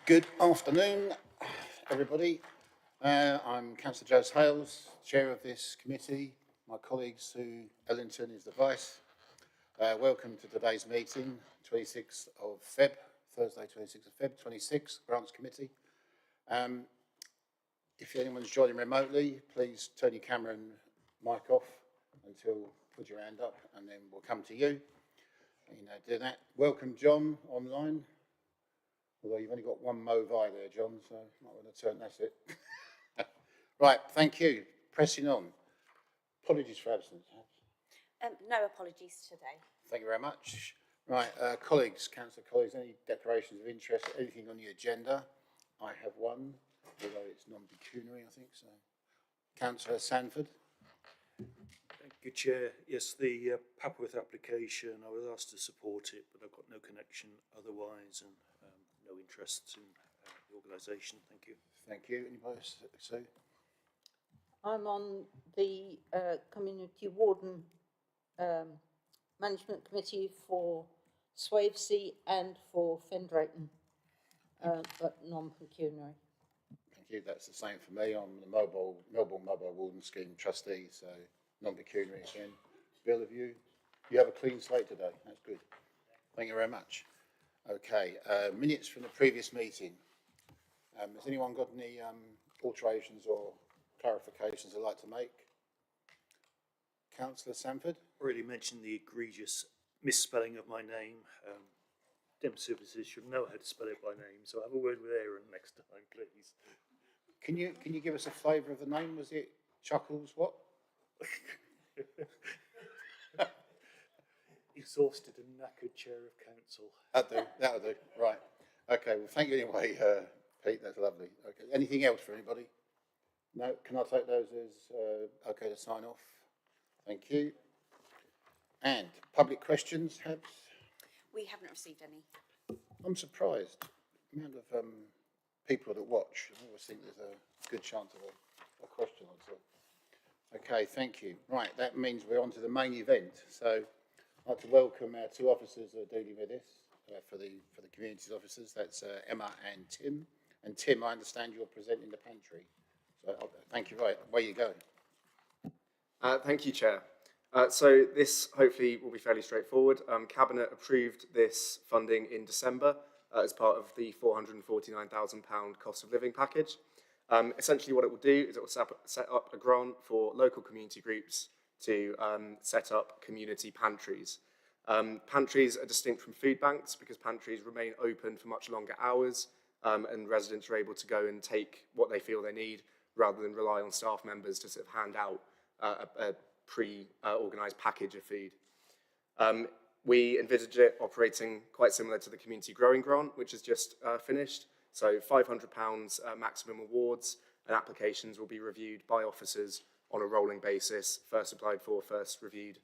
Good afternoon, everybody. I'm Councillor Jose Hales, Chair of this committee. My colleague Sue Ellington is the Vice. Welcome to today's meeting, 26th of Feb, Thursday 26th of Feb, 26, Grants Committee. If anyone's joining remotely, please turn your camera and mic off until put your hand up, and then we'll come to you. Do that. Welcome, John, online. Although you've only got one Movi there, John, so might want to turn, that's it. Right, thank you. Pressing on. Apologies for absence. No apologies today. Thank you very much. Right, colleagues, councillor colleagues, any declarations of interest, anything on the agenda? I have one, although it's non-pecuniary, I think so. Councillor Sanford. Thank you, Chair. Yes, the Papworth application, I was asked to support it, but I've got no connection otherwise and no interest in the organisation. Thank you. Thank you. Anybody else? Sue? I'm on the Community Warden Management Committee for Swavesey and for Fendrayton, but non-pecuniary. Thank you. That's the same for me. I'm the Melbourne Mobile Warden Scheme trustee, so non-pecuniary again. Bill, you have a clean slate today. That's good. Thank you very much. Okay, minutes from the previous meeting. Has anyone got any alterations or clarifications they'd like to make? Councillor Sanford? Already mentioned the egregious misspelling of my name. Dem Services should know how to spell it by name, so have a word with Aaron next time, please. Can you give us a flavour of the name? Was it Chuckles what? Exhausted and knackered Chair of Council. That'll do. Right. Okay, well, thank you anyway, Pete. That's lovely. Okay. Anything else for anybody? No? Can I take those as okay to sign off? Thank you. And public questions, Habs? We haven't received any. I'm surprised. The amount of people that watch, I always think there's a good chance of a question or two. Okay, thank you. Right, that means we're on to the main event. So I'd like to welcome our two officers that are dealing with this for the communities officers. That's Emma and Tim. And Tim, I understand you're presenting the pantry. So thank you. Right, away you go. Thank you, Chair. So this hopefully will be fairly straightforward. Cabinet approved this funding in December as part of the £449,000 cost of living package. Essentially what it will do is it will set up a grant for local community groups to set up community pantries. Pantries are distinct from food banks because pantries remain open for much longer hours and residents are able to go and take what they feel they need rather than rely on staff members to sort of hand out a pre-organised package of food. We envisage it operating quite similar to the Community Growing Grant, which is just finished. So £500 maximum awards and applications will be reviewed by officers on a rolling basis, first applied for, first reviewed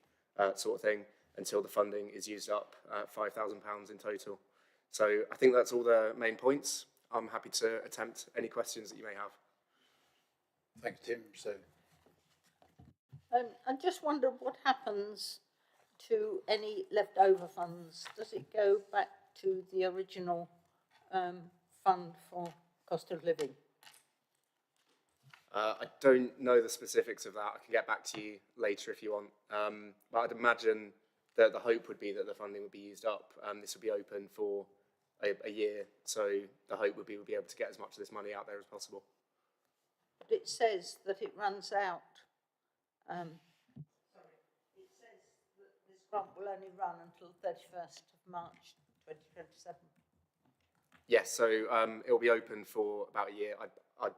sort of thing, until the funding is used up, £5,000 in total. So I think that's all the main points. I'm happy to attempt any questions that you may have. Thanks, Tim. So, I just wonder what happens to any leftover funds. Does it go back to the original fund for cost of living? I don't know the specifics of that. I can get back to you later if you want. But I'd imagine that the hope would be that the funding would be used up. This would be open for a year, so the hope would be we'll be able to get as much of this money out there as possible. But it says that it runs out. It says that this grant will only run until 31st of March 2027. Yes, so it will be open for about a year.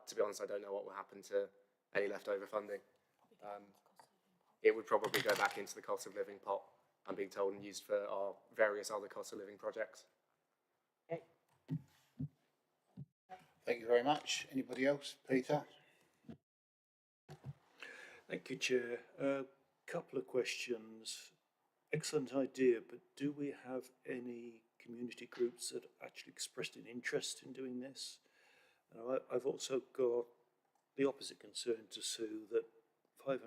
To be honest, I don't know what will happen to any leftover funding. It would probably go back into the cost of living pot, I'm being told, and used for our various other cost of living projects. Okay. thank you very much. Anybody else? Peter? Thank you, Chair. A couple of questions. Excellent idea, but do we have any community groups that actually expressed an interest in doing this? I've also got the opposite concern to Sue, that £500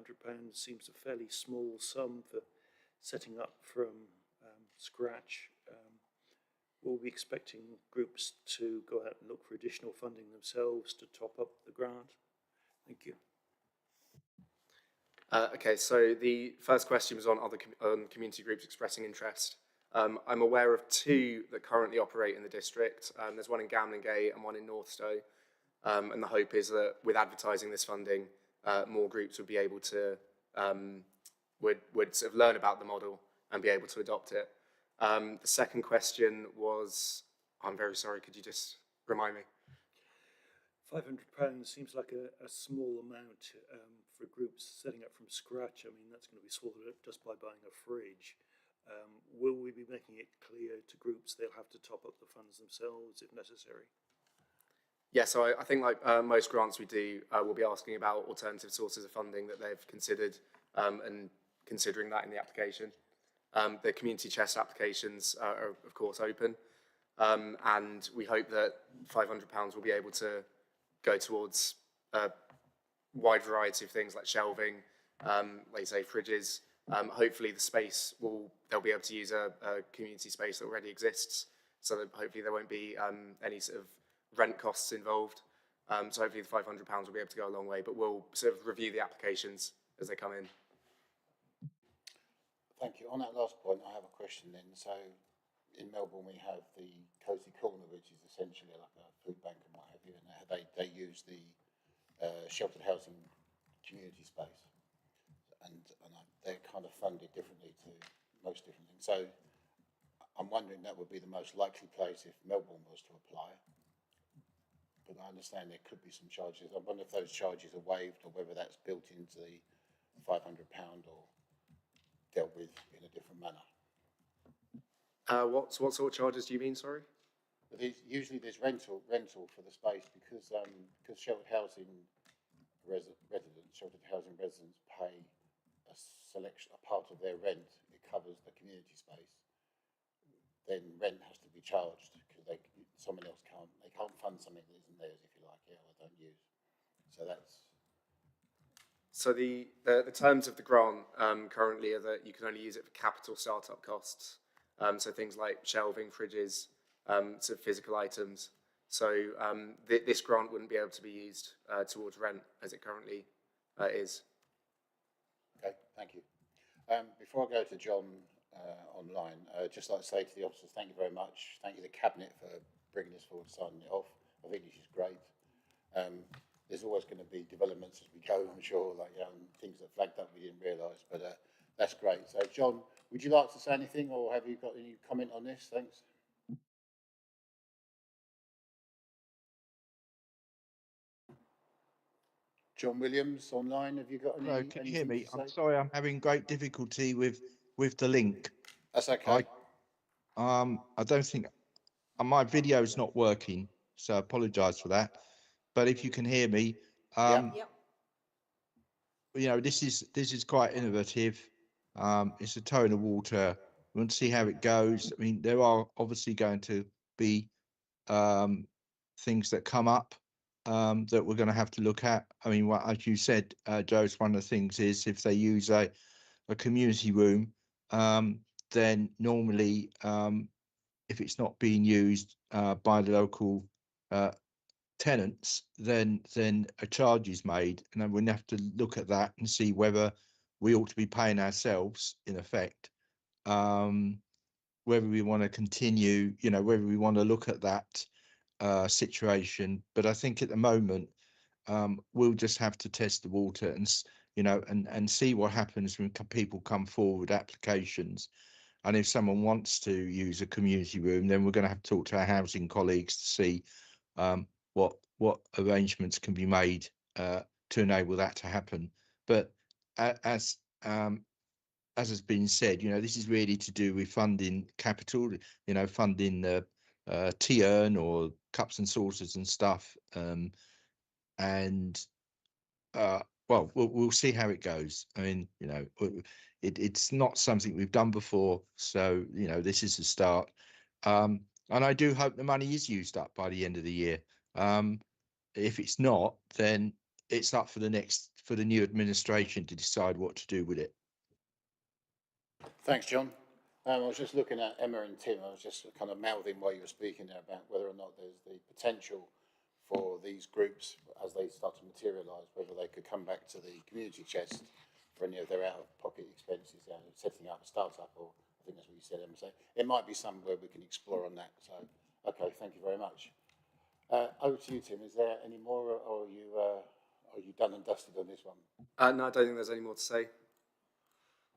seems a fairly small sum for setting up from scratch. Will we be expecting groups to go out and look for additional funding themselves to top up the grant? Thank you. Okay, so the first question was on on community groups expressing interest. I'm aware of two that currently operate in the district. There's one in Gamlingay and one in Northstowe. And the hope is that with advertising this funding, more groups would be able to, would sort of learn about the model and be able to adopt it. The second question was, I'm very sorry, could you just remind me? £500 seems like a small amount for groups setting up from scratch. I mean, that's going to be swallowed up just by buying a fridge. Will we be making it clear to groups they'll have to top up the funds themselves if necessary? Yeah, so I think like most grants we do, we'll be asking about alternative sources of funding that they've considered and considering that in the application. The community chest applications are of course open, and we hope that £500 will be able to go towards a wide variety of things like shelving, like you say, fridges. Hopefully the space they'll be able to use a community space that already exists, so that hopefully there won't be any sort of rent costs involved. So hopefully the £500 will be able to go a long way, but we'll sort of review the applications as they come in. Thank you. On that last point, I have a question then. So in Melbourne, we have the Cozy Corner, which is essentially like a food bank and what have you, and they use the sheltered housing community space, and they're kind of funded differently to most different things. So I'm wondering that would be the most likely place if Melbourne was to apply. But I understand there could be some charges. I wonder if those charges are waived or whether that's built into the £500 or dealt with in a different manner. What sort of charges do you mean, sorry? But usually there's rental for the space because sheltered housing residents pay a part of their rent. It covers the community space. Then rent has to be charged because they can't fund something that isn't theirs, if you like, or don't use. So that's. So the terms of the grant currently are that you can only use it for capital startup costs. So things like shelving, fridges, sort of physical items. So this grant wouldn't be able to be used towards rent as it currently is. Okay, thank you. Before I go to John online, just like to say to the officers, thank you very much. Thank you to the Cabinet for bringing this forward, signing it off. I think this is great. There's always going to be developments as we go, I'm sure, like things that flagged up we didn't realise, but that's great. So, John, would you like to say anything, or have you got any comment on this? Thanks. John Williams online, have you got any? Hello, can you hear me? To say? I'm sorry, I'm having great difficulty with the link. That's okay. I don't think my video's not working, so I apologise for that. But if you can hear me, Yep. you know, this is quite innovative. It's a toe in the water. We want to see how it goes. I mean, there are obviously going to be things that come up that we're going to have to look at. I mean, as you said, Joe, one of the things is if they use a community room, then normally if it's not being used by the local tenants, then a charge is made, and then we'll have to look at that and see whether we ought to be paying ourselves, in effect, whether we want to continue, you know, whether we want to look at that situation. But I think at the moment we'll just have to test the water and and see what happens when people come forward with applications. And if someone wants to use a community room, then we're going to have to talk to our housing colleagues to see what arrangements can be made to enable that to happen. But as has been said, you know, this is really to do with funding capital, you know, funding the tea urn or cups and saucers and stuff. Well, we'll see how it goes. I mean, you know, it's not something we've done before, so you know, this is the start. And I do hope the money is used up by the end of the year. If it's not, then it's up for the new administration to decide what to do with it. Thanks, John. I was just looking at Emma and Tim. I was just kind of mouthing while you were speaking there about whether or not there's the potential for these groups, as they start to materialise, whether they could come back to the community chest for any of their out-of-pocket expenses, setting up a start-up, or I think that's what you said, Emma. So it might be somewhere we can explore on that. So, okay, thank you very much. Over to you, Tim. Is there any more, or are you done and dusted on this one? No, I don't think there's any more to say.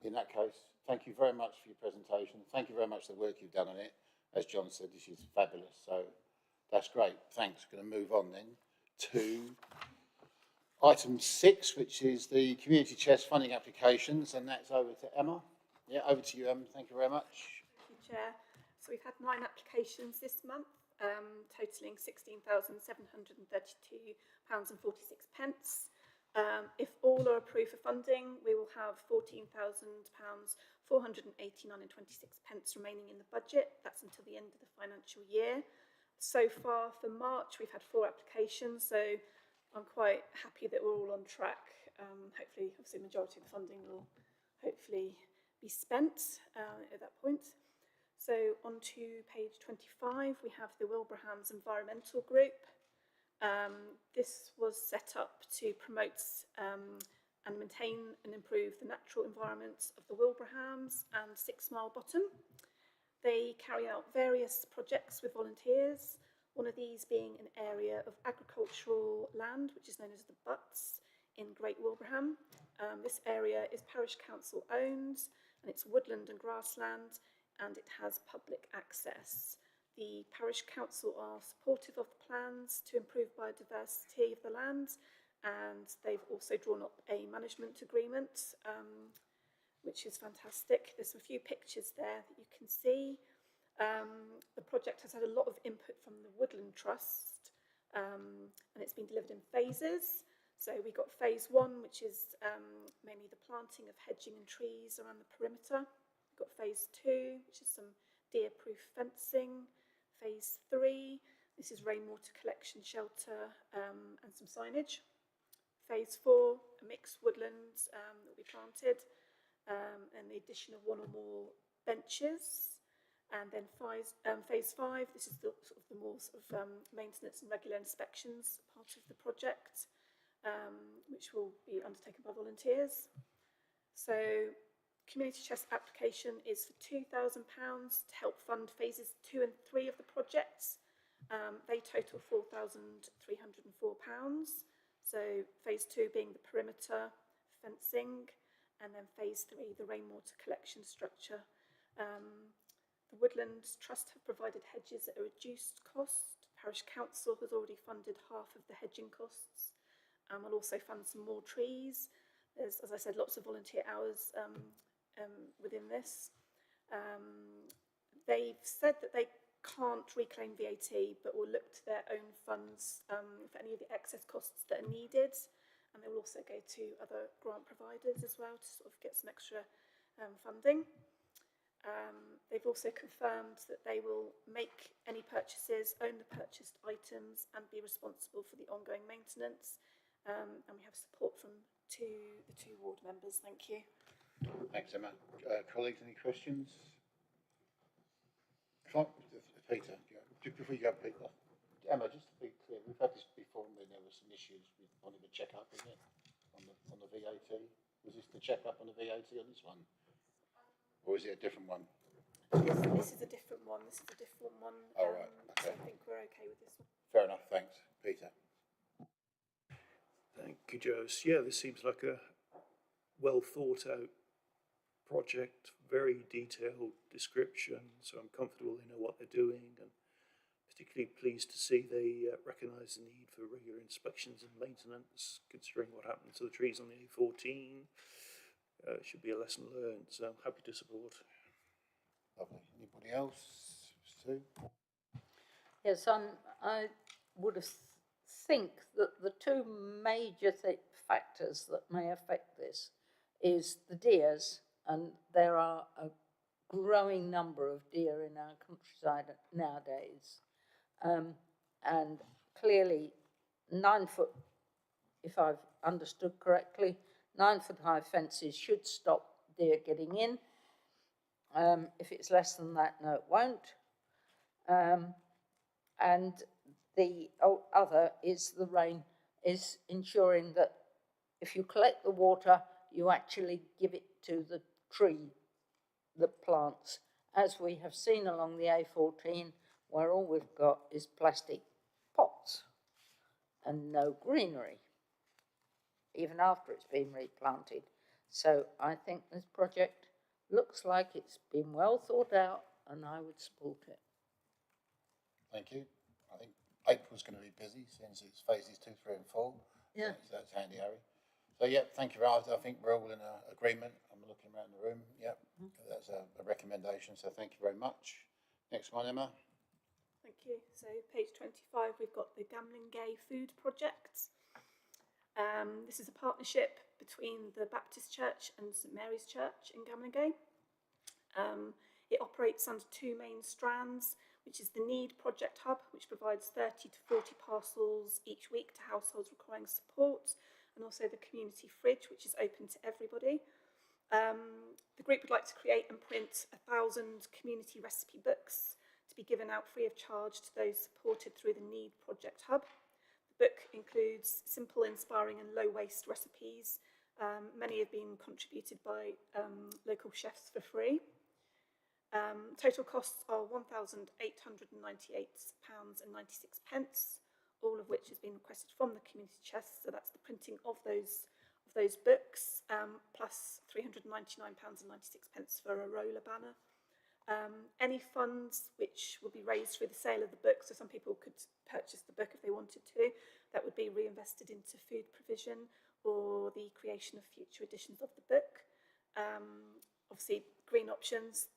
In that case, thank you very much for your presentation. Thank you very much for the work you've done on it. As John said, this is fabulous. So that's great. Thanks. Going to move on then to item 6, which is the community chest funding applications, and that's over to Emma. Yeah, over to you, Emma. Thank you very much. Thank you, Chair. So we've had 9 applications this month, totalling £16,732.46. If all are approved for funding, we will have £14,489.26 remaining in the budget. That's until the end of the financial year. So far for March, we've had 4 applications, so I'm quite happy that we're all on track. Hopefully, obviously, the majority of the funding will hopefully be spent at that point. So on to page 25, we have the Wilbraham's Environmental Group. This was set up to promote and maintain and improve the natural environment of the Wilbrahams and 6 Mile Bottom. They carry out various projects with volunteers, one of these being an area of agricultural land, which is known as the Butts, in Great Wilbraham. This area is parish council owned, and it's woodland and grassland, and it has public access. The parish council are supportive of the plans to improve biodiversity of the land, and they've also drawn up a management agreement, which is fantastic. There's a few pictures there that you can see. The project has had a lot of input from the Woodland Trust, and it's been delivered in phases. So we got phase 1, which is mainly the planting of hedging and trees around the perimeter. We've got phase 2, which is some deer-proof fencing. Phase 3, this is rainwater collection shelter and some signage. Phase 4, a mixed woodland that we planted, and the addition of 1 or more benches. And then phase 5, this is the more maintenance and regular inspections part of the project, which will be undertaken by volunteers. So community chest application is for £2,000 to help fund phases 2 and 3 of the project. They total £4,304. So phase 2 being the perimeter fencing, and then phase 3, the rainwater collection structure. The Woodlands Trust have provided hedges at a reduced cost. Parish Council has already funded half of the hedging costs, and will also fund some more trees. There's, as I said, lots of volunteer hours within this. They've said that they can't reclaim VAT, but will look to their own funds for any of the excess costs that are needed, and they will also go to other grant providers as well to sort of get some extra funding. They've also confirmed that they will make any purchases, own the purchased items, and be responsible for the ongoing maintenance. And we have support from the two ward members. Thank you. Thanks, Emma. Colleagues, any questions? Peter, just before you go, Peter. Emma, just to be clear, we've had this before when there were some issues with wanting to check up, isn't it, on the VAT? Was this the check up on the VAT on this one? Or is it a different one? This is a different one. Oh, right. Okay. So I think we're okay with this one. Fair enough, thanks. Peter. Thank you, Joes. Yeah, this seems like a well thought out project, very detailed description, so I'm comfortable they know what they're doing, and particularly pleased to see they recognise the need for regular inspections and maintenance, considering what happened to the trees on the A14. Should be a lesson learned, so I'm happy to support. Lovely. Anybody else? Sue? Yes, I would think that the 2 major factors that may affect this is the deers, and there are a growing number of deer in our countryside nowadays, and clearly 9 foot, if I've understood correctly, 9 foot high fences should stop deer getting in. If it's less than that, no, it won't. And the other is the rain, is ensuring that if you collect the water, you actually give it to the tree, the plants, as we have seen along the A14, where all we've got is plastic pots and no greenery, even after it's been replanted. So I think this project looks like it's been well thought out, and I would support it. Thank you. I think April's going to be busy since it's phases 2, 3 and 4. Yeah. So that's handy, Harry. So, yeah, thank you, Ralph. I think we're all in agreement. I'm looking around the room. Yep, that's a recommendation. So thank you very much. Next one, Emma. Thank you. So page 25, we've got the Gamlingay Food Project. This is a partnership between the Baptist Church and St Mary's Church in Gamlingay. It operates under 2 main strands, which is the Need Project Hub, which provides 30 to 40 parcels each week to households requiring support, and also the Community Fridge, which is open to everybody. The group would like to create and print 1,000 community recipe books to be given out free of charge to those supported through the Need Project Hub. The book includes simple, inspiring and low-waste recipes. Many have been contributed by local chefs for free. Total costs are £1,898.96, all of which has been requested from the community chest. So that's the printing of those books, plus £399.96 for a roller banner. Any funds which will be raised through the sale of the book, so some people could purchase the book if they wanted to, that would be reinvested into food provision or the creation of future editions of the book. Obviously, green options.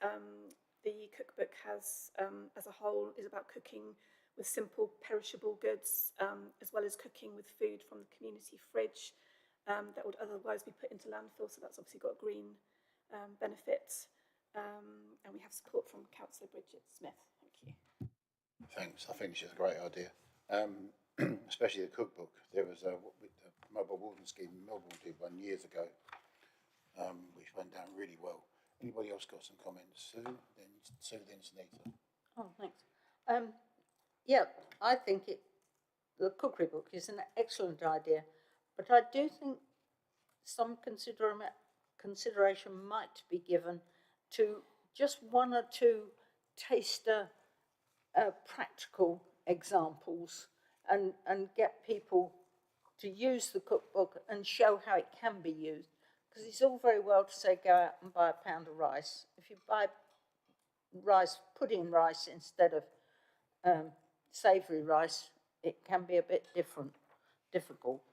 The cookbook has, as a whole, is about cooking with simple perishable goods, as well as cooking with food from the community fridge that would otherwise be put into landfill. So that's obviously got a green benefit. And we have support from Councillor Bridget Smith. Thank you. Thanks. I think it's a great idea, especially the cookbook. There was a mobile warden scheme in Melbourne did one years ago, which went down really well. Anybody else got some comments? Sue, then Sunita. Oh, thanks. Yeah, I think the cookery book is an excellent idea, but I do think some consideration might be given to just 1 or 2 taster practical examples and get people to use the cookbook and show how it can be used. Because it's all very well to say go out and buy a pound of rice. If you buy rice, pudding rice instead of savoury rice, it can be a bit difficult.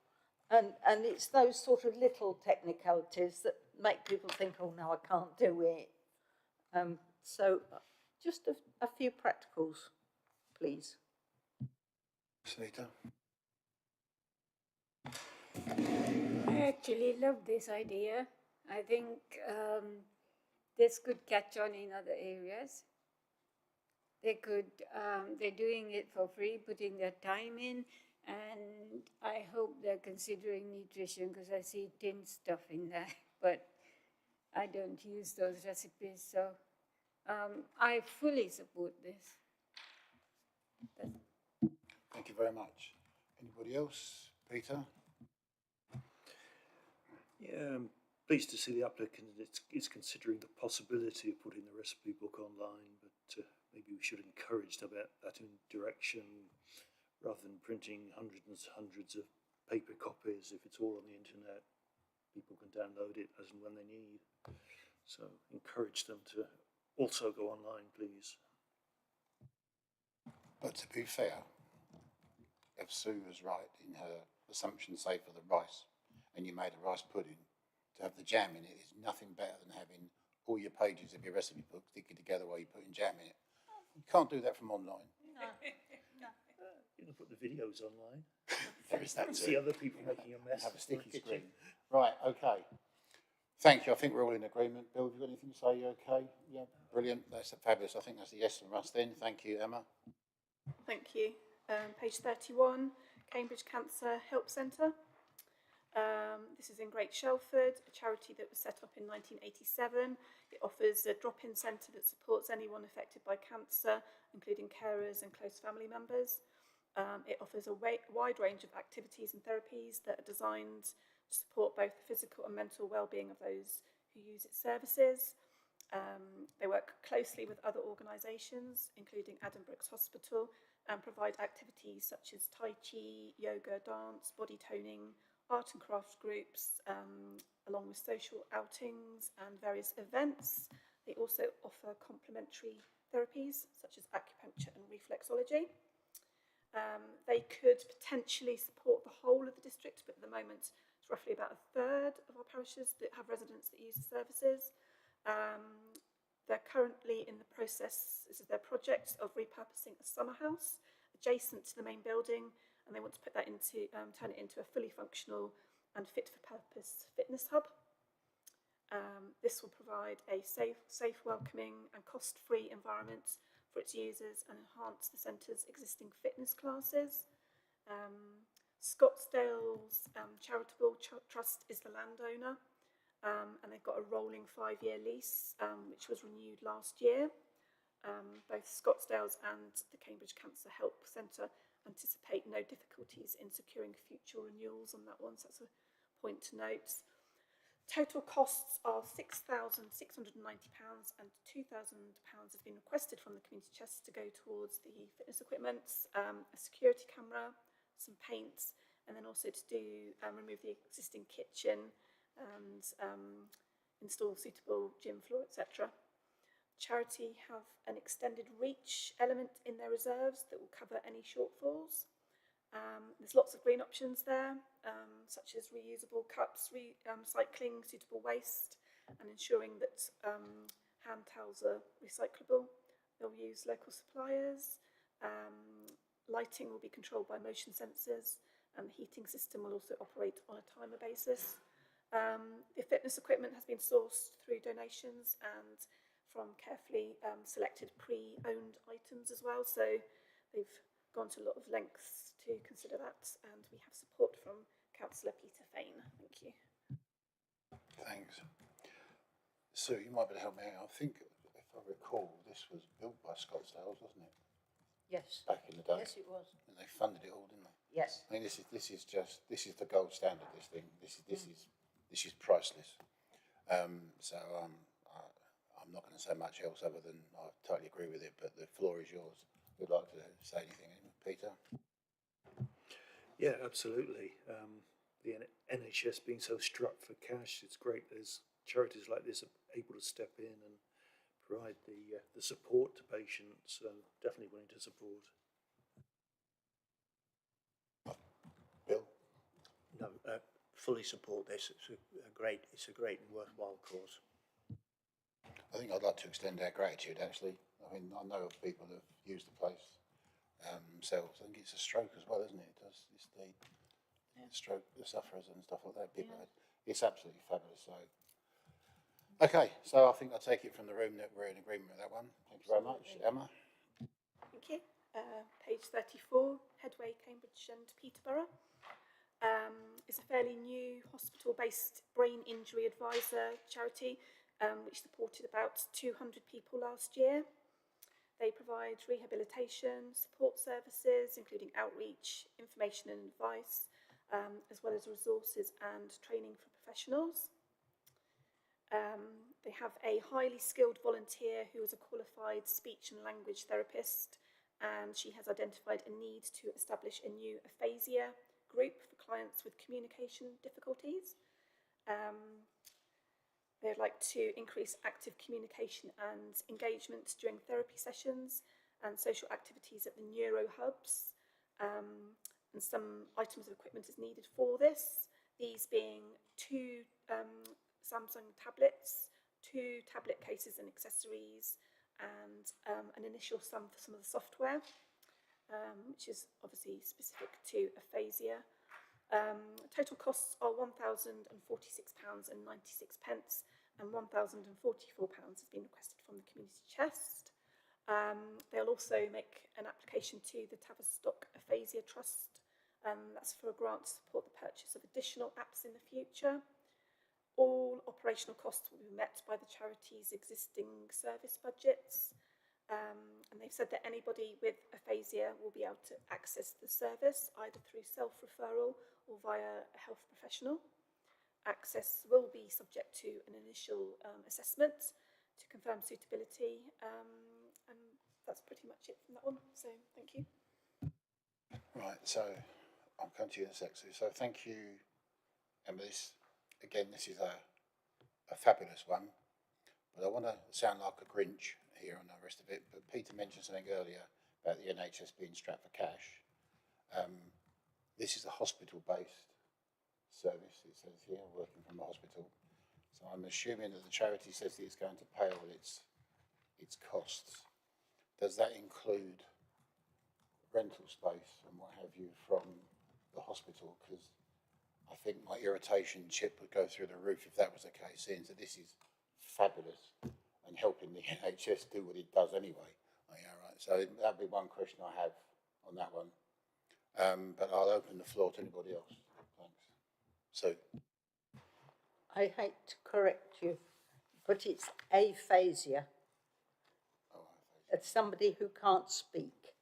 And it's those sort of little technicalities that make people think, oh no, I can't do it. So just a few practicals, please. Sunita. I actually love this idea. I think this could catch on in other areas. They're doing it for free, putting their time in, and I hope they're considering nutrition because I see tin stuff in there, but I don't use those recipes, so I fully support this. Thank you very much. Anybody else? Peter? Yeah, I'm pleased to see the applicant is considering the possibility of putting the recipe book online, but maybe we should encourage that direction rather than printing hundreds and hundreds of paper copies. If it's all on the internet, people can download it as and when they need. So encourage them to also go online, please. But to be fair, if Sue was right in her assumption, say for the rice, and you made a rice pudding, to have the jam in it is nothing better than having all your pages of your recipe book sticking together while you're putting jam in it. You can't do that from online. No. You can put the videos online. There is that too. See other people making a mess. Have a sticky screen. Right, okay. Thank you. I think we're all in agreement. Bill, have you got anything to say? You okay? Yeah, brilliant. That's fabulous. I think that's a yes from us then. Thank you, Emma. Thank you. Page 31, Cambridge Cancer Help Centre. This is in Great Shelford, a charity that was set up in 1987. It offers a drop-in centre that supports anyone affected by cancer, including carers and close family members. It offers a wide range of activities and therapies that are designed to support both the physical and mental well-being of those who use its services. They work closely with other organisations, including Addenbrooke's Hospital, and provide activities such as Tai Chi, yoga, dance, body toning, art and craft groups, along with social outings and various events. They also offer complementary therapies such as acupuncture and reflexology. They could potentially support the whole of the district, but at the moment it's roughly about a third of our parishes that have residents that use the services. They're currently in the process, this is their project, of repurposing a summer house adjacent to the main building, and they want to put that into, turn it into a fully functional and fit for purpose fitness hub. This will provide a safe, welcoming and cost-free environment for its users and enhance the centre's existing fitness classes. Scottsdale's Charitable Trust is the landowner, and they've got a rolling 5-year lease, which was renewed last year. Both Scottsdale's and the Cambridge Cancer Help Centre anticipate no difficulties in securing future renewals on that one, so that's a point to note. Total costs are £6,690 and £2,000 has been requested from the community chest to go towards the fitness equipment, a security camera, some paint, and then also to do remove the existing kitchen and install suitable gym floor, etc. Charity have an extended reach element in their reserves that will cover any shortfalls. There's lots of green options there, such as reusable cups, recycling suitable waste, and ensuring that hand towels are recyclable. They'll use local suppliers. Lighting will be controlled by motion sensors, and the heating system will also operate on a timer basis. The fitness equipment has been sourced through donations and from carefully selected pre-owned items as well, so they've gone to a lot of lengths to consider that, and we have support from Councillor Peter Fain. Thank you. Thanks. Sue, you might be able to help me out. I think, if I recall, this was built by Scottsdale, wasn't it? Yes. Back in the day. Yes, it was. And they funded it all, didn't they? Yes. I mean, this is the gold standard. This thing. This is priceless. I'm not going to say much else other than I totally agree with it. But the floor is yours. Would like to say anything, Peter? Yeah, absolutely. The NHS being so strapped for cash, it's great there's charities like this are able to step in and provide the support to patients. Definitely willing to support. Bill? No, fully support this. It's a great and worthwhile cause. I think I'd like to extend our gratitude, actually. I mean, I know of people that have used the place themselves. I think it's a stroke as well, isn't it? It's the stroke, the sufferers and stuff like that. People, it's absolutely fabulous. So, okay, so I think I'll take it from the room that we're in agreement with that one. Thank you very much. Emma? Thank you. Page 34, Headway, Cambridge and Peterborough. It's a fairly new hospital-based brain injury advisor charity which supported about 200 people last year. They provide rehabilitation, support services, including outreach, information and advice, as well as resources and training for professionals. They have a highly skilled volunteer who is a qualified speech and language therapist, and she has identified a need to establish a new aphasia group for clients with communication difficulties. They'd like to increase active communication and engagement during therapy sessions and social activities at the neuro hubs. And some items of equipment is needed for this, these being 2 Samsung tablets, 2 tablet cases and accessories, and an initial sum for some of the software, which is obviously specific to aphasia. Total costs are £1,046.96 and £1,044 has been requested from the community chest. They'll also make an application to the Tavistock Aphasia Trust That's for a grant to support the purchase of additional apps in the future. All operational costs will be met by the charity's existing service budgets. And they've said that anybody with aphasia will be able to access the service either through self-referral or via a health professional. Access will be subject to an initial assessment to confirm suitability, and that's pretty much it from that one. So thank you. Right, so I'll come to you in a sec, Sue. So thank you, Emma. This is a fabulous one, but I want to sound like a Grinch here on the rest of it. But Peter mentioned something earlier about the NHS being strapped for cash. This is a hospital-based service, it says here, working from a hospital. So I'm assuming that the charity says that it's going to pay all its costs. Does that include rental space and what have you from the hospital? Because I think my irritation chip would go through the roof if that was the case, seeing that this is fabulous and helping the NHS do what it does anyway. Oh, yeah, right. So that'd be one question I have on that one. But I'll open the floor to anybody else. Thanks. So, I hate to correct you, but it's aphasia. oh, It's somebody who can't speak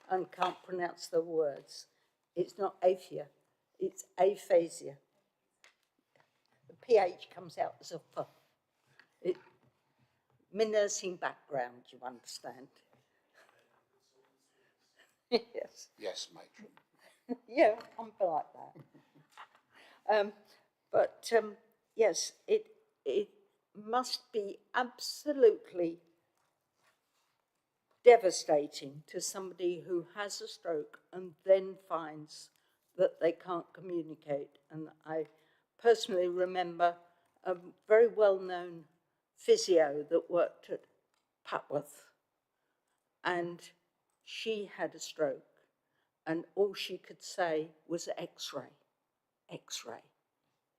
and can't pronounce the words. It's not aphia, it's aphasia. The PH comes out as a F. My nursing background, you understand. Yes. yes, matron. Yeah, I'm like that. Yes, it must be absolutely devastating to somebody who has a stroke and then finds that they can't communicate. And I personally remember a very well-known physio that worked at Papworth, and she had a stroke, and all she could say was X-ray, X-ray,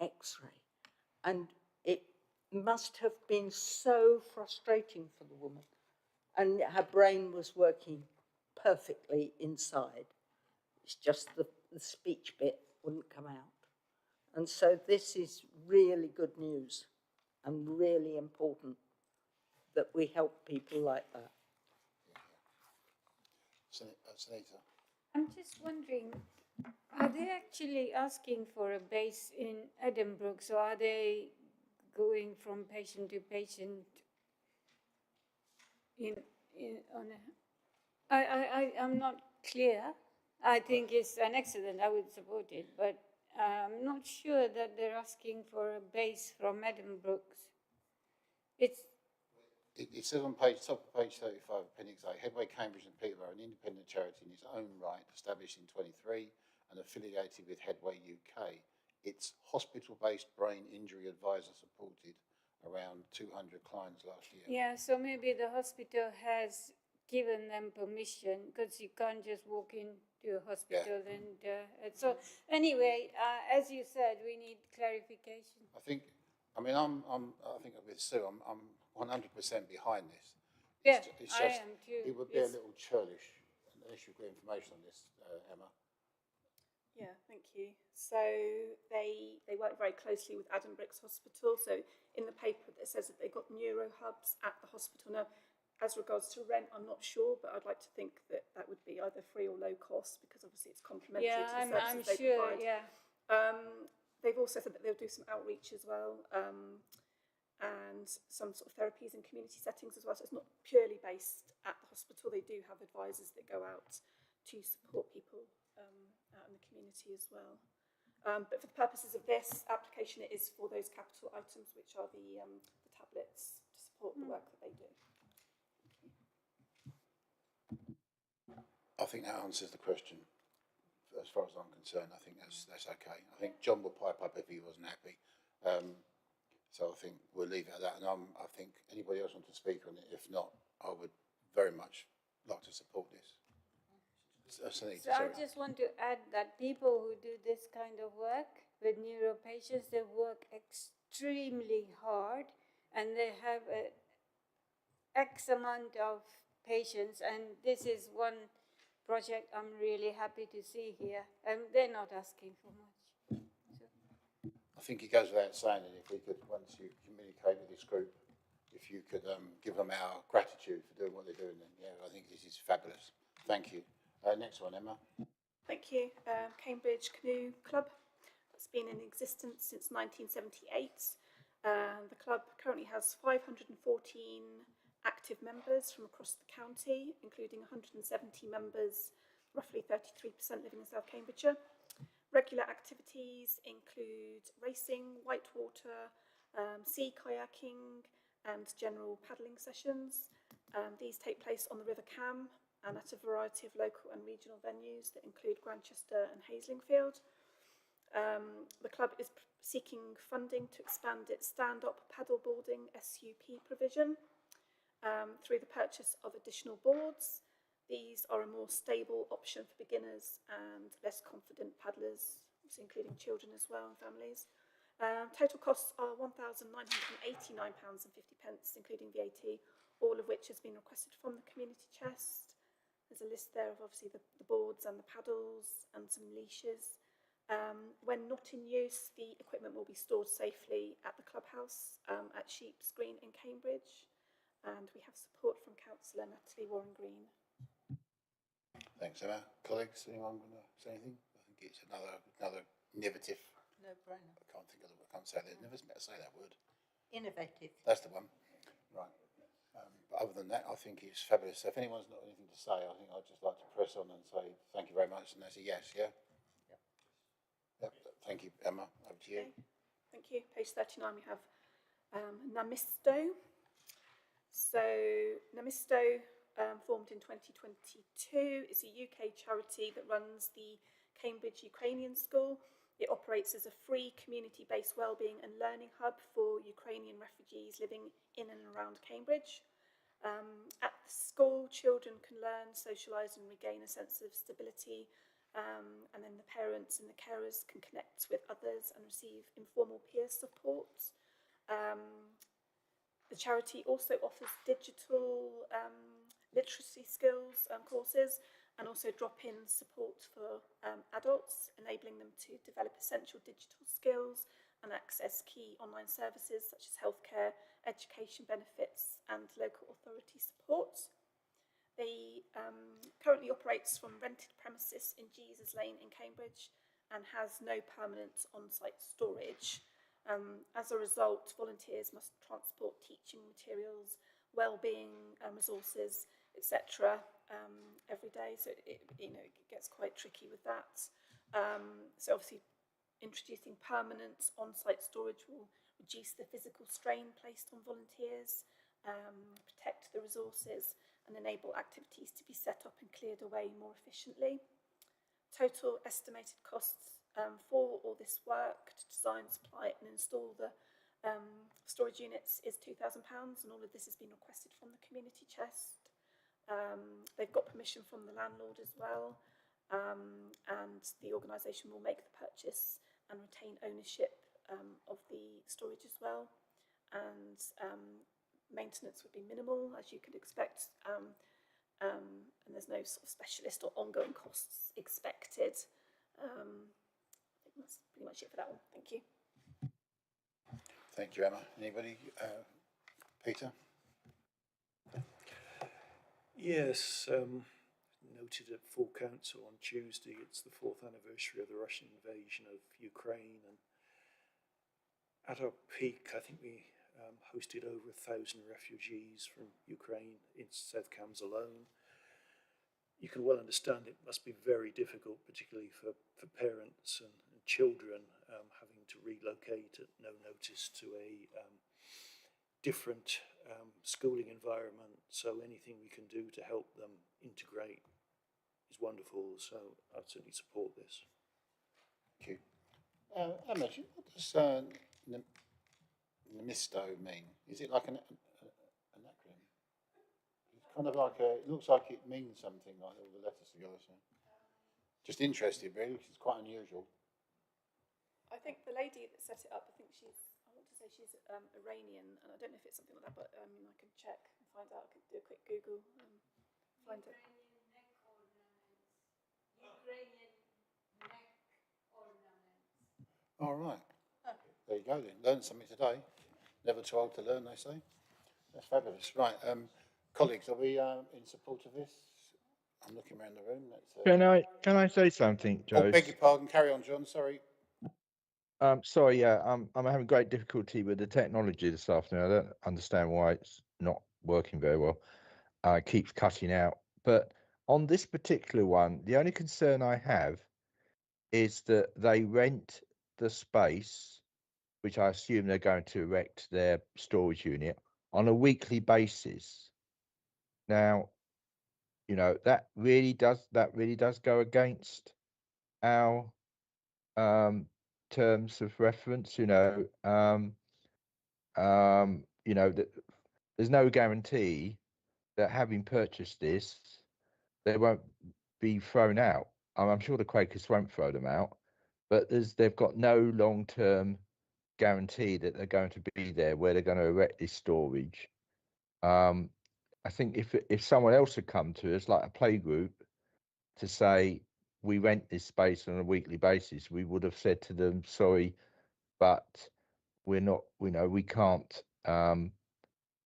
X-ray. And it must have been so frustrating for the woman. And her brain was working perfectly inside. It's just the speech bit wouldn't come out. And so this is really good news and really important that we help people like that. Sunita. I'm just wondering, are they actually asking for a base in Edinburgh? So are they going from patient to patient I'm not clear. I think it's an excellent, I would support it, but I'm not sure that they're asking for a base from Edinburgh. It says on top of page 35, Appendix A, Headway Cambridge and Peterborough, an independent charity in its own right, established in 23 and affiliated with Headway UK. It's hospital-based brain injury advisor supported around 200 clients last year. Yeah, so maybe the hospital has given them permission, because you can't just walk into a hospital and so anyway, as you said, we need clarification. I think with Sue, I'm 100% behind this. It's just, I am too. It would be a little churlish unless you've got information on this, Emma. Yeah, thank you. So they work very closely with Addenbrooke's Hospital. So in the paper it says that they've got neuro hubs at the hospital. Now, as regards to rent, I'm not sure, but I'd like to think that that would be either free or low cost, because obviously it's complementary to the services I'm they sure, provide. yeah. They've also said that they'll do some outreach as well, and some sort of therapies in community settings as well. So it's not purely based at the hospital. They do have advisors that go out to support people out in the community as well. But for the purposes of this application, it is for those capital items, which are the tablets to support the work that they do. I think that answers the question. As far as I'm concerned, I think that's okay. I think John will pipe up if he wasn't happy. So I think we'll leave it at that. And I think anybody else want to speak on it? If not, I would very much like to support this. Sunita, So I just want to add that people who do this kind of work with neuro patients, they work extremely hard, and they have X amount of patients, and this is one project I'm really happy to see here. And they're not asking for much. I think it goes without saying that if we could, once you communicate with this group, if you could give them our gratitude for doing what they're doing, then yeah, I think this is fabulous. Thank you. Next one, Emma. Thank you. Cambridge Canoe Club. It's been in existence since 1978. The club currently has 514 active members from across the county, including 170 members, roughly 33% living in South Cambridgeshire. Regular activities include racing, whitewater, sea kayaking, and general paddling sessions. These take place on the River Cam and at a variety of local and regional venues that include Grantchester and Haslingfield. The club is seeking funding to expand its stand-up paddleboarding SUP provision through the purchase of additional boards. These are a more stable option for beginners and less confident paddlers, including children as well and families. Total costs are £1,989.50, including VAT, all of which has been requested from the community chest. There's a list there of obviously the boards and the paddles and some leashes. When not in use, the equipment will be stored safely at the clubhouse at Sheep's Green in Cambridge. And we have support from Councillor Natalie Warren Green. Thanks, Emma. Colleagues, anyone want to say anything? I think it's another innovative. No brainer. I can't think of the word. I can't say that. Never say that word. Innovative. That's the one. Right. But other than that, I think it's fabulous. So if anyone's not anything to say, I think I'd just like to press on and say thank you very much, and that's a yes. Yeah. Yep. Thank you, Emma. Over to you. Okay. Thank you. Page 39, we have Namisto. So Namisto, formed in 2022, is a UK charity that runs the Cambridge Ukrainian School. It operates as a free community-based wellbeing and learning hub for Ukrainian refugees living in and around Cambridge. At the school, children can learn, socialise and regain a sense of stability, and then the parents and the carers can connect with others and receive informal peer support. The charity also offers digital literacy skills courses and also drop-in support for adults, enabling them to develop essential digital skills and access key online services such as healthcare, education benefits and local authority support. They currently operates from rented premises in Jesus Lane in Cambridge and has no permanent on-site storage. As a result, volunteers must transport teaching materials, wellbeing resources, etc. Every day, so it gets quite tricky with that. So obviously, introducing permanent on-site storage will reduce the physical strain placed on volunteers, protect the resources, and enable activities to be set up and cleared away more efficiently. Total estimated costs for all this work to design, supply, and install the storage units is £2,000, and all of this has been requested from the community chest. They've got permission from the landlord as well, and the organisation will make the purchase and retain ownership of the storage as well. And maintenance would be minimal, as you could expect, and there's no sort of specialist or ongoing costs expected. I think that's pretty much it for that one. Thank you. Thank you, Emma. Anybody? Peter? Yes, noted at full council on Tuesday, it's the 4th anniversary of the Russian invasion of Ukraine, and at our peak, I think we hosted over 1,000 refugees from Ukraine in South Cambs alone. You can well understand it must be very difficult, particularly for parents and children, having to relocate at no notice to a different schooling environment. So anything we can do to help them integrate is wonderful. So I'd certainly support this. Thank you. Emma, what does Namisto mean? Is it like an acronym? It's kind of like it looks like it means something, like all the letters together. So just interested, really, because it's quite unusual. I think the lady that set it up, I want to say she's Iranian, and I don't know if it's something like that, but I can check and find out. I can do a quick Google and find it. Ukrainian neck ornaments. All right. There you go then. Learned something today. Never too old to learn, they say. That's fabulous. Right, colleagues, are we in support of this? I'm looking around the room. Can I say something, Oh, beg your Jose? pardon. Carry on, John. Sorry. Sorry, yeah, I'm having great difficulty with the technology this afternoon. I don't understand why it's not working very well. It keeps cutting out. But on this particular one, the only concern I have is that they rent the space, which I assume they're going to erect their storage unit on a weekly basis. Now, you know, that really does go against our terms of reference. That there's no guarantee that having purchased this, they won't be thrown out. I'm sure the Quakers won't throw them out, but they've got no long-term guarantee that they're going to be there where they're going to erect this storage. I think if someone else had come to us, like a play group, to say we rent this space on a weekly basis, we would have said to them, sorry, but we're not, we can't,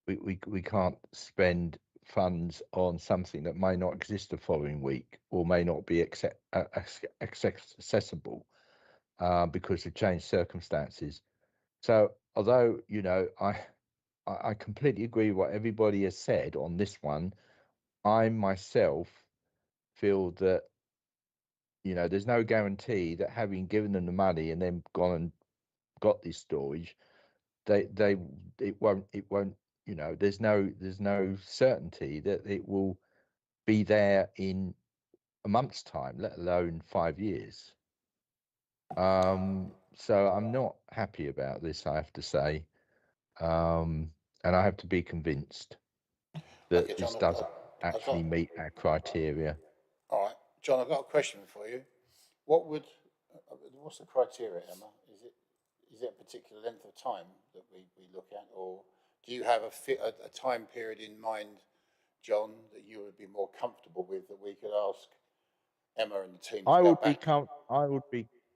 we can't spend funds on something that may not exist the following week or may not be accessible because of changed circumstances. So although, I completely agree with what everybody has said on this one, I myself feel that, there's no guarantee that having given them the money and then gone and got this storage, it won't, there's no certainty that it will be there in a month's time, let alone 5 years. So I'm not happy about this, I have to say. And I have to be convinced that Okay, John, this doesn't I've got, actually meet our criteria. all right. John, I've got a question for you. What's the criteria, Emma? Is it a particular length of time that we look at, or do you have a time period in mind, John, that you would be more comfortable with, that we could ask Emma and the team to I go would be back?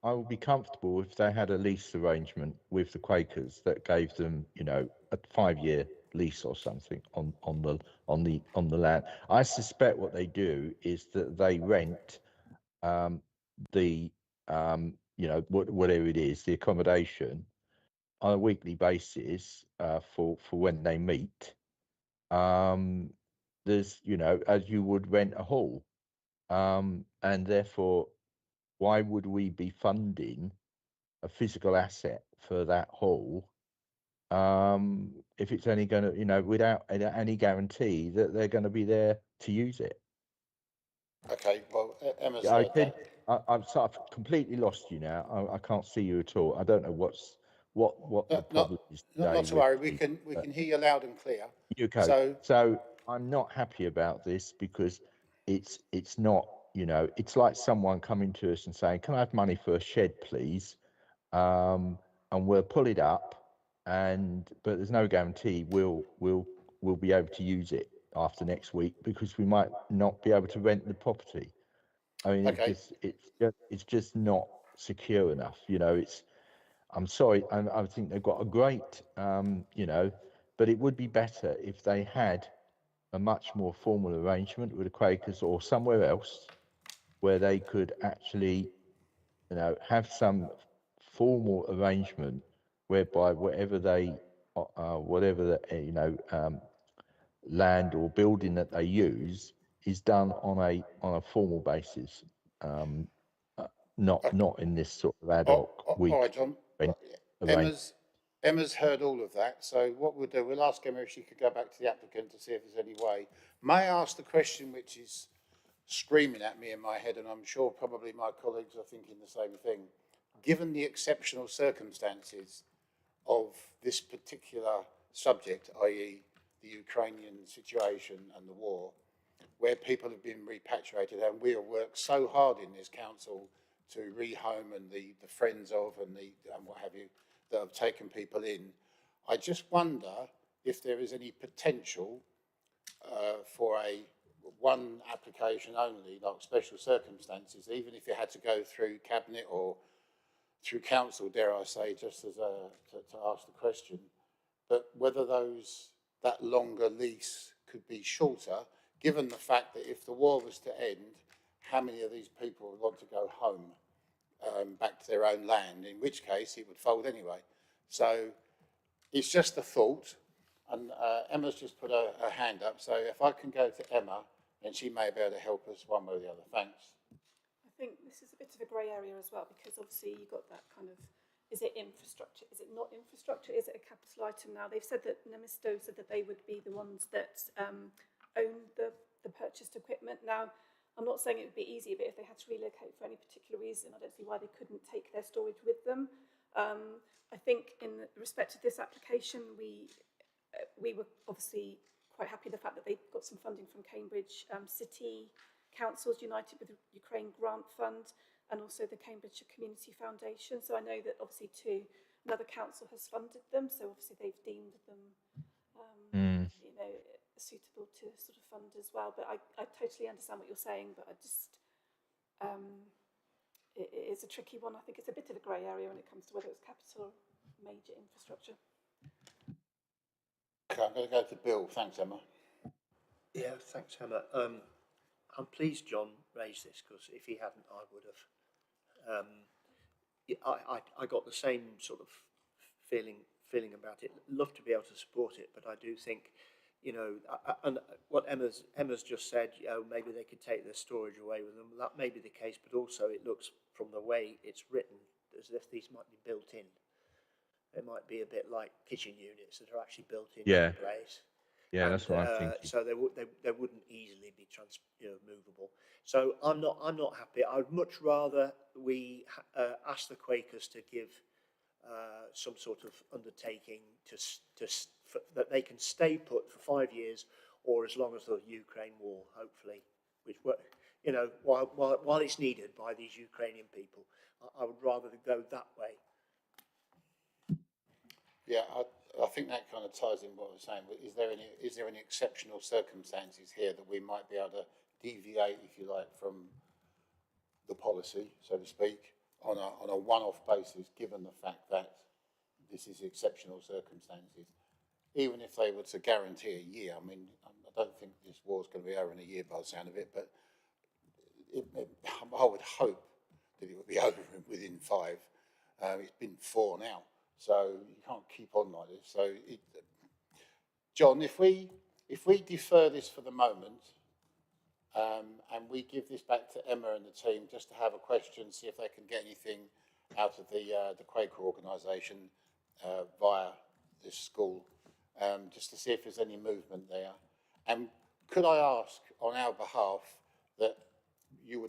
I would be comfortable if they had a lease arrangement with the Quakers that gave them, a 5-year lease or something on the land. I suspect what they do is that they rent the whatever it is, the accommodation on a weekly basis for when they meet. There's, as you would rent a hall, and therefore, why would we be funding a physical asset for that hall if it's only going to, without any guarantee that they're going to be there to use it? Okay, well, Emma's Yeah, heard that. I've sort of completely lost you now. I can't see you at all. I don't know what the No, problem is not today to with worry. We me. can hear you loud and clear. Okay, So, so I'm not happy about this because it's not, it's like someone coming to us and saying, "Can I have money for a shed, please?" And we'll pull it up, but there's no guarantee we'll be able to use it after next week because we might not be able to rent the property. I mean, okay, it's just not secure enough. I'm sorry, I think they've got a great, but it would be better if they had a much more formal arrangement with the Quakers or somewhere else where they could actually, have some formal arrangement whereby whatever the, land or building that they use is done on a formal basis, um, not in this sort of ad hoc all right, week John. rent Well, arrangement. Emma's heard all of that. So what we'll do, we'll ask Emma if she could go back to the applicant to see if there's any way. May I ask the question which is screaming at me in my head, and I'm sure probably my colleagues are thinking the same thing. Given the exceptional circumstances of this particular subject, i.e. the Ukrainian situation and the war, where people have been repatriated, and we have worked so hard in this council to rehome and the friends of and what have you that have taken people in. I just wonder if there is any potential for one application only, like special circumstances, even if it had to go through cabinet or through council, dare I say, just as to ask the question, but whether that longer lease could be shorter, given the fact that if the war was to end, how many of these people would want to go home, back to their own land, in which case it would fold anyway. So it's just a thought, and Emma's just put her hand up, so if I can go to Emma, then she may be able to help us one way or the other. Thanks. I think this is a bit of a grey area as well, because obviously you've got that kind of, is it infrastructure? Is it not infrastructure? Is it a capital item now? They've said that Nemisto said that they would be the ones that own the purchased equipment. Now, I'm not saying it would be easy, but if they had to relocate for any particular reason, I don't see why they couldn't take their storage with them. I think in respect to this application, we were obviously quite happy the fact that they got some funding from Cambridge City Councils United with the Ukraine Grant Fund, and also the Cambridgeshire Community Foundation. So I know that obviously too, another council has funded them, so obviously they've deemed them, you know, suitable to sort of fund as well. But I totally understand what you're saying, but I just, it is a tricky one. I think it's a bit of a grey area when it comes to whether it's capital or major infrastructure. Okay, I'm going to go to Bill. Thanks, Emma. Yeah, thanks, Emma. I'm pleased John raised this, because if he hadn't, I would have. I got the same sort of feeling about it. Love to be able to support it, but I do think, you know, and what Emma's just said, you know, maybe they could take their storage away with them. That may be the case, but also it looks from the way it's written as if these might be built in. They might be a bit like kitchen units that are actually built into the place. Yeah, and, that's what I'm thinking. So they wouldn't easily be movable. So I'm not happy. I'd much rather we ask the Quakers to give some sort of undertaking that they can stay put for 5 years, or as long as the Ukraine war, hopefully, which you know, while it's needed by these Ukrainian people. I would rather go that way. Yeah, I think that kind of ties in what I was saying. Is there any exceptional circumstances here that we might be able to deviate, if you like, from the policy, so to speak, on a one-off basis, given the fact that this is exceptional circumstances? Even if they were to guarantee a year, I mean, I don't think this war's going to be over in a year by the sound of it, but I would hope that it would be over within 5. It's been 4 now. So you can't keep on like this. So, John, if we defer this for the moment, and we give this back to Emma and the team just to have a question, see if they can get anything out of the Quaker organisation via this school, just to see if there's any movement there. And could I ask on our behalf that you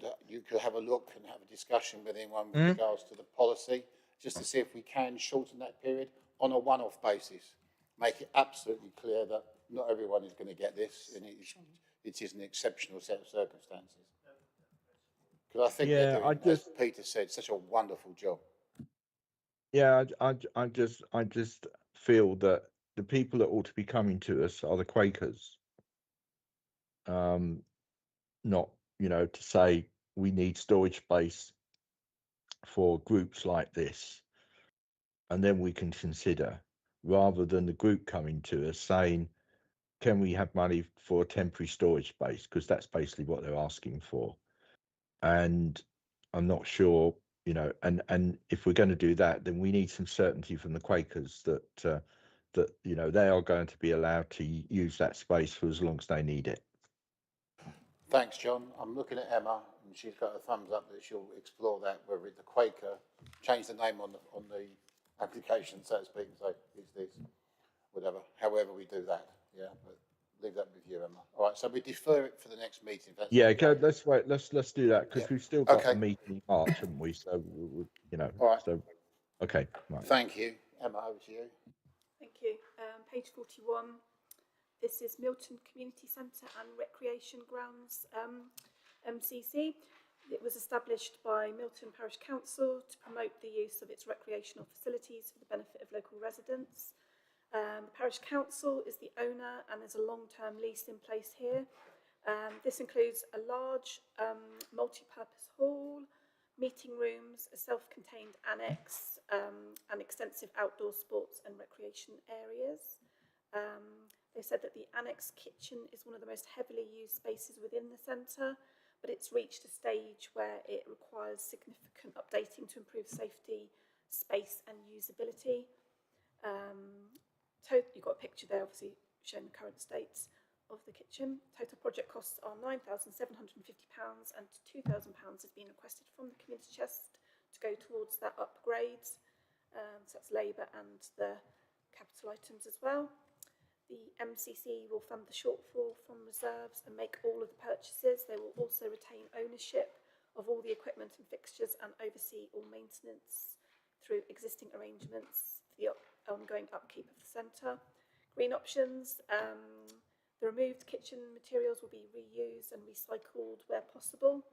could have a look and have a discussion with anyone with regards to the policy, just to see if we can shorten that period on a one-off basis. Make it absolutely clear that not everyone is going to get this, and it is an exceptional set of circumstances. Because I think they're doing, as Peter said, such a wonderful job. Yeah, I just feel that the people that ought to be coming to us are the Quakers. Not, you know, to say we need storage space for groups like this, and then we can consider, rather than the group coming to us saying, can we have money for a temporary storage space, because that's basically what they're asking for. And I'm not sure, you know, and if we're going to do that, then we need some certainty from the Quakers that you know, they are going to be allowed to use that space for as long as they need it. Thanks, John. I'm looking at Emma, and she's got a thumbs up that she'll explore that, whether it's the Quaker, change the name on the application, so to speak, and say it's this, whatever, however we do that. Yeah, but leave that with you, Emma. All right, so we defer it for the next meeting. That's okay. Let's wait. Let's do that, because we've still got okay. a meeting in March, haven't we? So you know. All right. So okay. Right. Thank you, Emma. Over to you. Thank you. Page 41. This is Milton Community Centre and Recreation Grounds, MCC. It was established by Milton Parish Council to promote the use of its recreational facilities for the benefit of local residents. The Parish Council is the owner, and there's a long-term lease in place here. This includes a large multi-purpose hall, meeting rooms, a self-contained annex, and extensive outdoor sports and recreation areas. They said that the annex kitchen is one of the most heavily used spaces within the centre, but it's reached a stage where it requires significant updating to improve safety, space and usability. You've got a picture there, obviously, showing the current state of the kitchen. Total project costs are £9,750 and £2,000 has been requested from the community chest to go towards that upgrade. So that's labour and the capital items as well. The MCC will fund the shortfall from reserves and make all of the purchases. They will also retain ownership of all the equipment and fixtures and oversee all maintenance through existing arrangements for the ongoing upkeep of the centre. Green options. The removed kitchen materials will be reused and recycled where possible.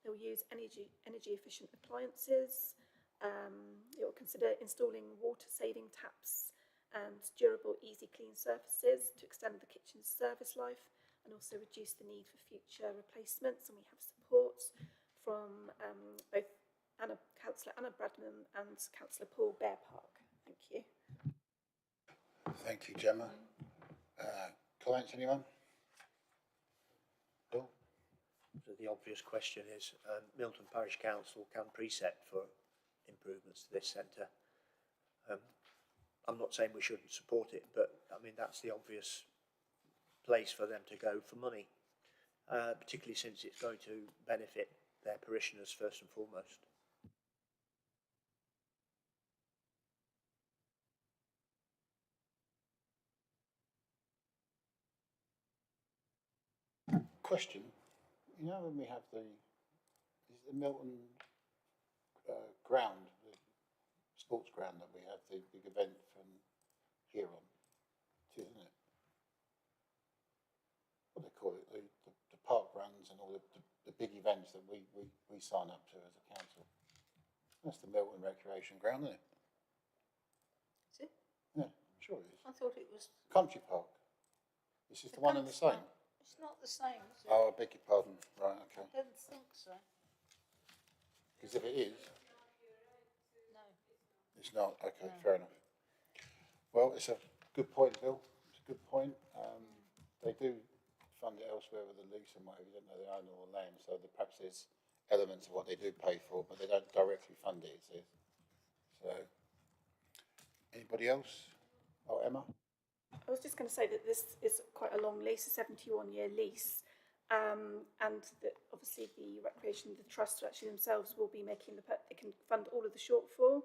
They will use energy efficient appliances. It will consider installing water saving taps and durable easy clean surfaces to extend the kitchen's service life and also reduce the need for future replacements. And we have support from both Councillor Anna Bradnam and Councillor Paul Bearpark. Thank you. Thank you, Gemma. Clients, anyone? Bill? So the obvious question is, Milton Parish Council can precept for improvements to this centre. I'm not saying we shouldn't support it, but I mean, that's the obvious place for them to go for money, particularly since it's going to benefit their parishioners first and foremost. Question. You know when we have the Milton ground, the sports ground that we have, the big event from here on, isn't it? What do they call it? The park runs and all the big events that we sign up to as a council. That's the Milton Recreation Ground, isn't it? Is it? Yeah, I'm sure it is. I thought it was Country Park. This is the one and the same. It's not the same, is it? Oh, I beg your pardon. Right, okay. I don't think so. Because if it is, No. it's not. Okay, No. fair enough. Well, it's a good point, Bill. It's a good point. They do fund it elsewhere with the lease and whatever, don't they? They own all the land, so perhaps there's elements of what they do pay for, but they don't directly fund it, it says. So, anybody else? Oh, Emma? I was just going to say that this is quite a long lease, a 71-year lease, and that obviously the recreation, the trust actually themselves will be making they can fund all of the shortfall.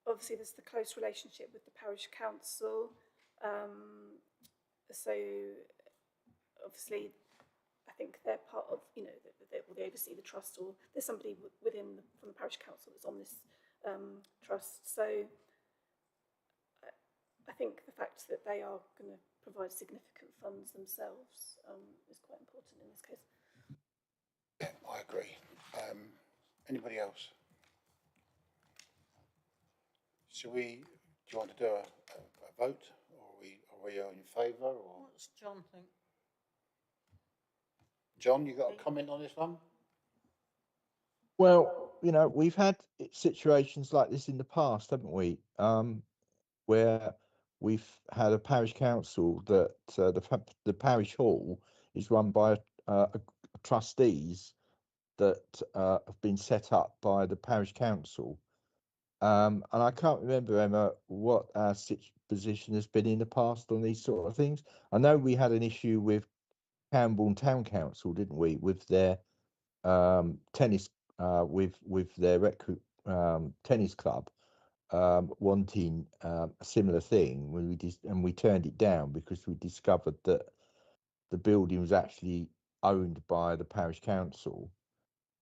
Obviously, there's the close relationship with the parish council. So obviously, I think they're part of, you know, they oversee the trust, or there's somebody from the parish council that's on this trust. So I think the fact that they are going to provide significant funds themselves is quite important in this case. Yeah, I agree. Anybody else? Do you want to do a vote, or are we in favour, or? What's John think? John, you got a comment on this one? Well, you know, we've had situations like this in the past, haven't we? Where we've had a parish council that the parish hall is run by trustees that have been set up by the parish council. And I can't remember, Emma, what our position has been in the past on these sort of things. I know we had an issue with Camborne Town Council, didn't we, with their tennis, with their tennis club wanting a similar thing. And we turned it down because we discovered that the building was actually owned by the parish council.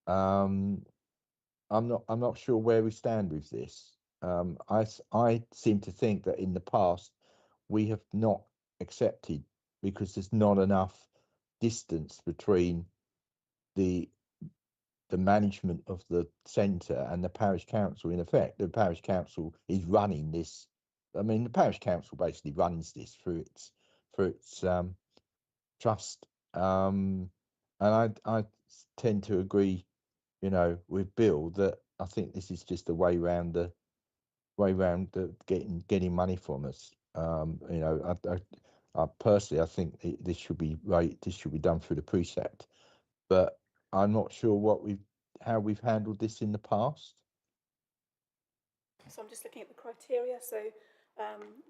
I'm not sure where we stand with this. I seem to think that in the past we have not accepted, because there's not enough distance between the management of the centre and the parish council. In effect, the parish council is running this. I mean, the parish council basically runs this through its trust. And I tend to agree, with Bill that I think this is just a way round the getting money from us. I personally, I think this should be right. This should be done through the precept, but I'm not sure how we've handled this in the past. So I'm just looking at the criteria. So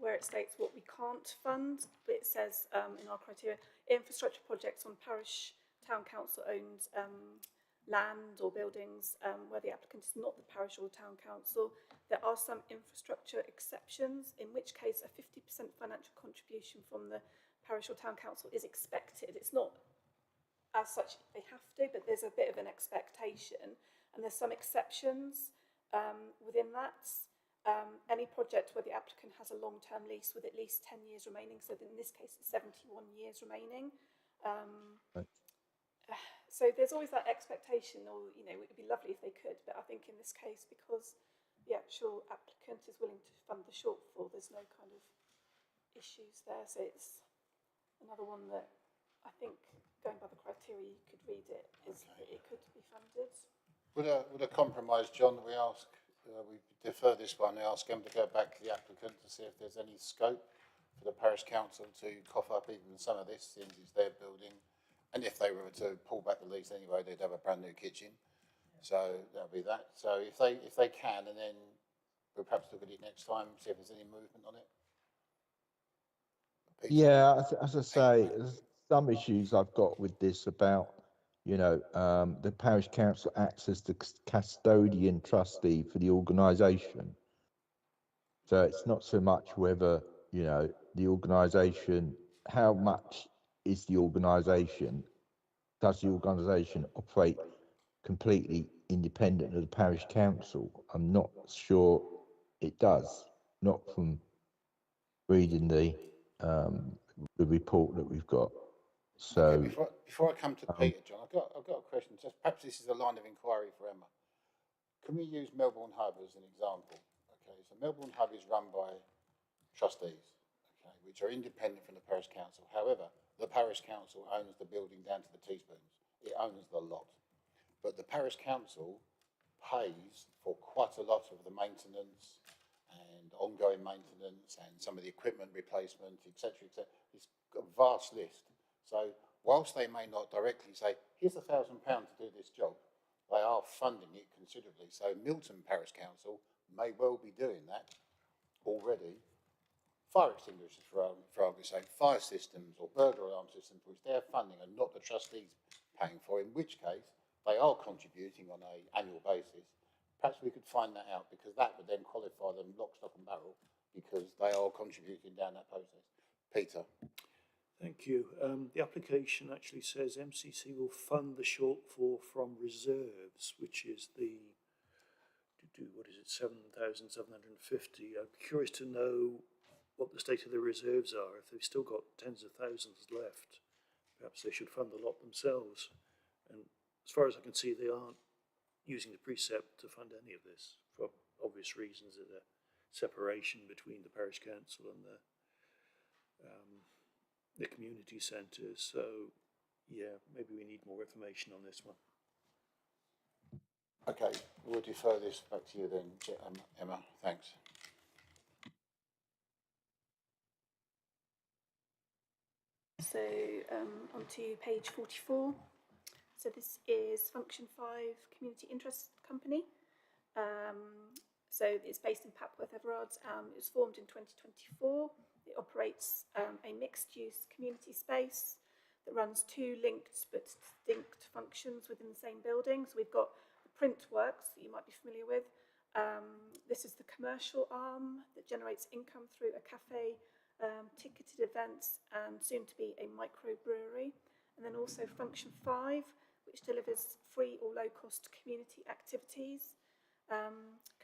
where it states what we can't fund, it says in our criteria, infrastructure projects on parish town council owned land or buildings where the applicant is not the parish or town council. There are some infrastructure exceptions, in which case a 50% financial contribution from the parish or town council is expected. It's not as such they have to, but there's a bit of an expectation, and there's some exceptions within that. Any project where the applicant has a long-term lease with at least 10 years remaining, so in this case it's 71 years remaining. Right. So there's always that expectation, or it would be lovely if they could, but I think in this case, because the actual applicant is willing to fund the shortfall, there's no kind of issues there. So it's another one that I think, going by the criteria, you could read it, is that it could be funded. Would a compromise, John, we ask, we defer this one, we ask them to go back to the applicant to see if there's any scope for the parish council to cough up even some of this, since it's their building. And if they were to pull back the lease anyway, they'd have a brand new kitchen. So that'll be that. So if they can, and then we'll perhaps look at it next time, see if there's any movement on it. Peter? Yeah, as I say, there's some issues I've got with this about, the parish council acts as the custodian trustee for the organisation. So it's not so much whether, the organisation, how much is the organisation, does the organisation operate completely independent of the parish council? I'm not sure it does, not from reading the report that we've got. So Okay, before I come to Peter, John, I've got a question. Just perhaps this is a line of inquiry for Emma. Can we use Melbourne Hub as an example? Okay, so Melbourne Hub is run by trustees, okay, which are independent from the parish council. However, the parish council owns the building down to the teaspoons. It owns the lot. But the parish council pays for quite a lot of the maintenance and ongoing maintenance and some of the equipment replacement, etc., etc. It's a vast list. So whilst they may not directly say, here's £1,000 to do this job, they are funding it considerably. So Milton Parish Council may well be doing that already. Fire extinguishers, for argument's sake, fire systems or burglar alarm systems, which they're funding and not the trustees paying for, in which case they are contributing on an annual basis. Perhaps we could find that out, because that would then qualify them lock, stock and barrel, because they are contributing down that process. Peter. Thank you. The application actually says MCC will fund the shortfall from reserves, which is what is it, 7,750. I'm curious to know what the state of the reserves are. If they've still got tens of thousands left, perhaps they should fund a lot themselves. And as far as I can see, they aren't using the precept to fund any of this, for obvious reasons of the separation between the parish council and the community centres. So, yeah, maybe we need more information on this one. Okay, we'll defer this back to you then, Emma. Thanks. So on to page 44. So this is Function 5 Community Interest Company. So it's based in Papworth, Everard. It was formed in 2024. It operates a mixed-use community space that runs two linked but distinct functions within the same building. So we've got the print works that you might be familiar with. This is the commercial arm that generates income through a cafe, ticketed events, and soon to be a microbrewery. And then also Function 5, which delivers free or low-cost community activities.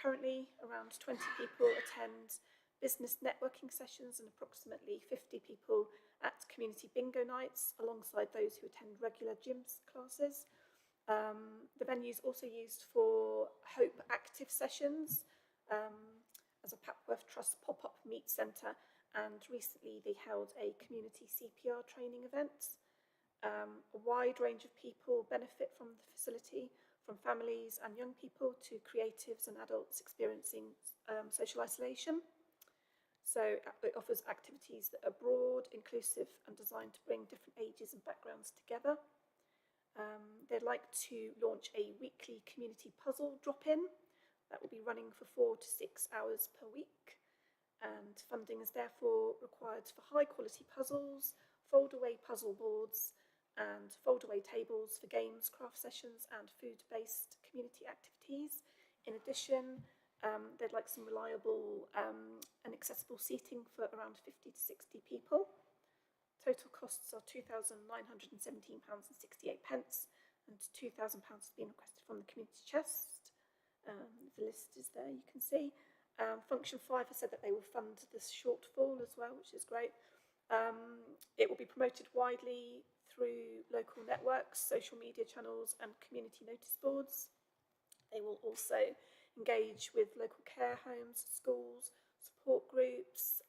Currently, around 20 people attend business networking sessions and approximately 50 people at community bingo nights, alongside those who attend regular gym classes. The venue is also used for Hope Active sessions as a Papworth Trust pop-up meet centre, and recently they held a community CPR training event. A wide range of people benefit from the facility, from families and young people to creatives and adults experiencing social isolation. So it offers activities that are broad, inclusive and designed to bring different ages and backgrounds together. They'd like to launch a weekly community puzzle drop-in that will be running for 4 to 6 hours per week. And funding is therefore required for high quality puzzles, fold-away puzzle boards and fold-away tables for games, craft sessions and food-based community activities. In addition, they'd like some reliable and accessible seating for around 50 to 60 people. Total costs are £2,917.68 and £2,000 has been requested from the community chest. The list is there, you can see. Function 5 has said that they will fund this shortfall as well, which is great. It will be promoted widely through local networks, social media channels and community notice boards. They will also engage with local care homes, schools, support groups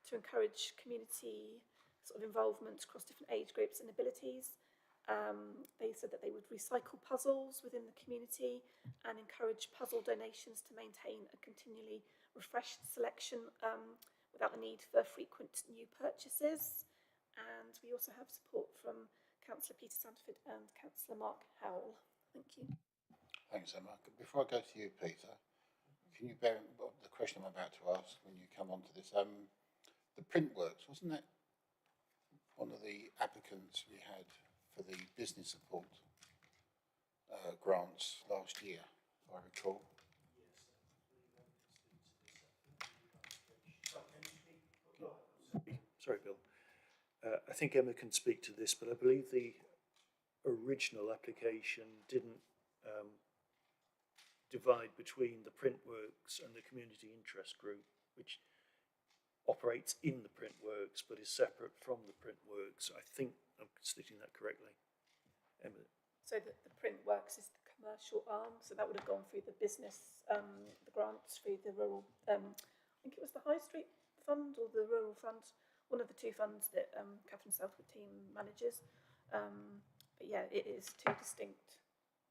to encourage community sort of involvement across different age groups and abilities. They said that they would recycle puzzles within the community and encourage puzzle donations to maintain a continually refreshed selection without the need for frequent new purchases. And we also have support from Councillor Peter Sandford and Councillor Mark Howell. Thank you. Thanks, Emma. Before I go to you, Peter, can you bear the question I'm about to ask when you come on to this? The Printworks, wasn't that one of the applicants we had for the business support grants last year, if I recall? Sorry, Bill. I think Emma can speak to this, but I believe the original application didn't divide between the Printworks and the Community Interest Group, which operates in the Printworks but is separate from the Printworks. I think I'm stating that correctly. Emma. So the Printworks is the commercial arm, so that would have gone through the business, the grants through the rural, I think it was the High Street Fund or the Rural Fund, one of the two funds that Catherine Southwood team manages. But yeah, it is two distinct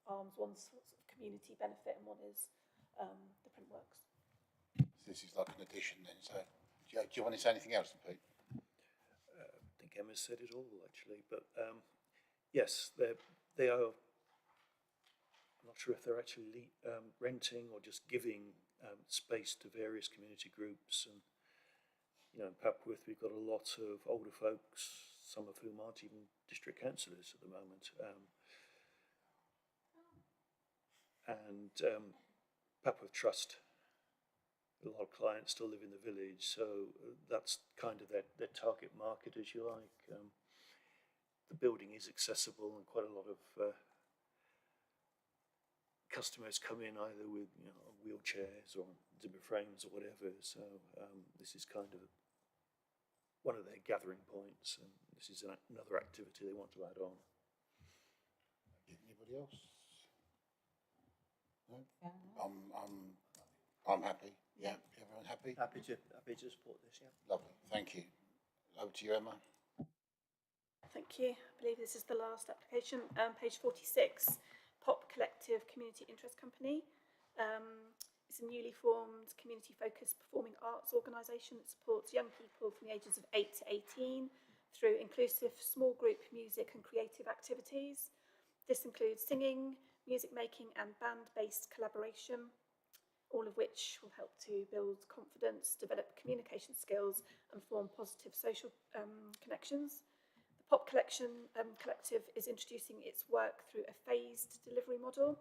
arms, one's sort of community benefit and one is the Printworks. So this is like an addition then, so do you want to say anything else, Pete? I think Emma said it all actually, but yes, they are. I'm not sure if they're actually renting or just giving space to various community groups. And you know, in Papworth we've got a lot of older folks, some of whom aren't even district councillors at the moment. And Papworth Trust, a lot of clients still live in the village, so that's kind of their target market, as you like. The building is accessible and quite a lot of customers come in either with wheelchairs or Zimmer frames or whatever, so this is kind of one of their gathering points, and this is another activity they want to add on. Anybody else? No? I'm happy. Yeah, everyone happy? Happy to support this, yeah. Lovely, thank you. Over to you, Emma. Thank you. I believe this is the last application. Page 46, Pop Collective Community Interest Company. It's a newly formed community-focused performing arts organisation that supports young people from the ages of 8 to 18 through inclusive small group music and creative activities. This includes singing, music making and band-based collaboration, all of which will help to build confidence, develop communication skills and form positive social connections. The Pop Collective is introducing its work through a phased delivery model.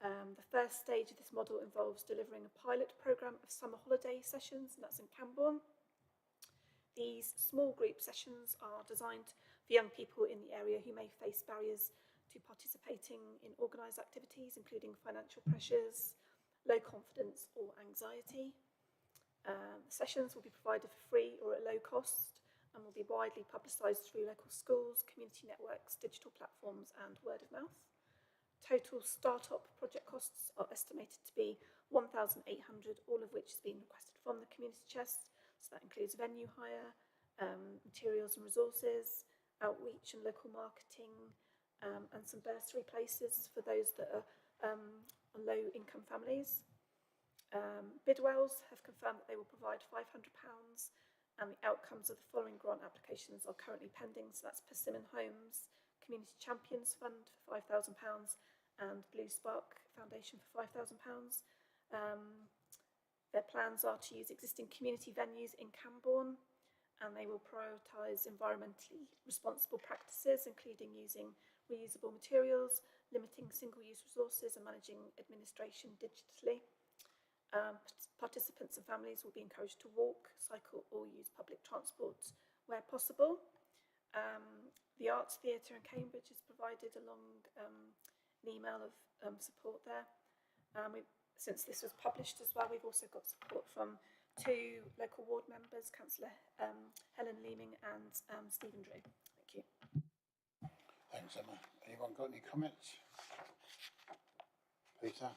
The first stage of this model involves delivering a pilot programme of summer holiday sessions, and that's in Camborne. These small group sessions are designed for young people in the area who may face barriers to participating in organised activities, including financial pressures, low confidence or anxiety. The sessions will be provided for free or at low cost and will be widely publicised through local schools, community networks, digital platforms and word of mouth. Total start-up project costs are estimated to be £1,800, all of which has been requested from the community chest. So that includes venue hire, materials and resources, outreach and local marketing, and some bursary places for those that are on low-income families. Bidwells have confirmed that they will provide £500, and the outcomes of the following grant applications are currently pending. So that's Persimmon Homes Community Champions Fund for £5,000 and Blue Spark Foundation for £5,000. Their plans are to use existing community venues in Cambourne, and they will prioritise environmentally responsible practices, including using reusable materials, limiting single-use resources and managing administration digitally. Participants and families will be encouraged to walk, cycle or use public transport where possible. The Arts Theatre in Cambridge is provided along an email of support there. Since this was published as well, we've also got support from 2 local ward members, Councillor Helen Leeming and Stephen Drew. Thank you. Thanks, Emma. Anyone got any comments? Peter?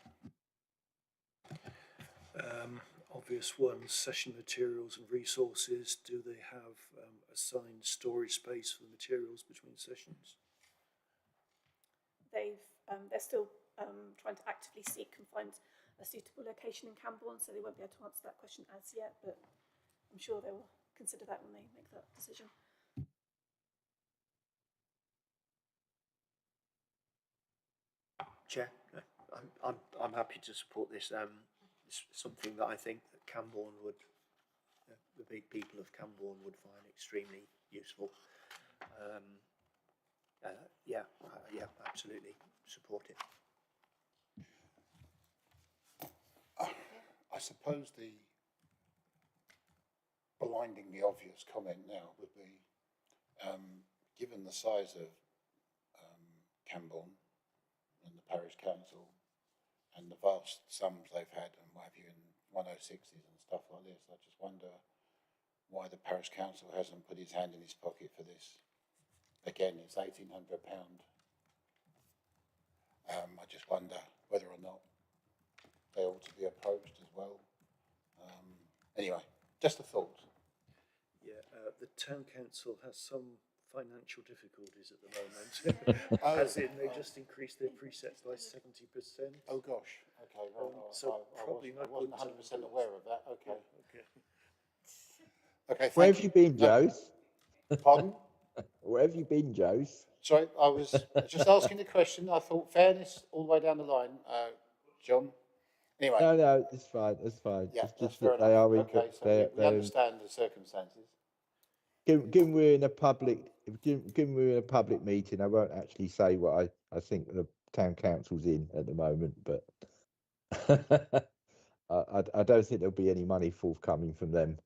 Obvious ones, session materials and resources. Do they have assigned storage space for the materials between sessions? They're still trying to actively seek and find a suitable location in Cambourne, so they won't be able to answer that question as yet, but I'm sure they will consider that when they make that decision. Chair, I'm happy to support this. It's something that I think that Cambourne would, the big people of Cambourne would find extremely useful. Yeah, absolutely support it. I suppose the blindingly obvious comment now would be, given the size of Cambourne and the parish council and the vast sums they've had and what have you in 106s and stuff like this, I just wonder why the parish council hasn't put his hand in his pocket for this. Again, it's £1,800. I just wonder whether or not they ought to be approached as well. Anyway, just a thought. Yeah, the town council has some financial difficulties at the moment. As in, they just increased their presets by 70%. Oh gosh, okay, well, So probably I wasn't 100% aware of that, okay. Okay. Okay, Where thank have you been, Jose? Pardon? Where have you been, Jose? Sorry, I was just asking the question. I thought fairness all the way down the line, John. Anyway. No, it's fine. It's fine. Yeah, It's that's just fair that enough. they are in. Okay, so we understand the circumstances. Given we're in a public, given we're in a public meeting, I won't actually say what I think the town council's in at the moment, but I don't think there'll be any money forthcoming from them.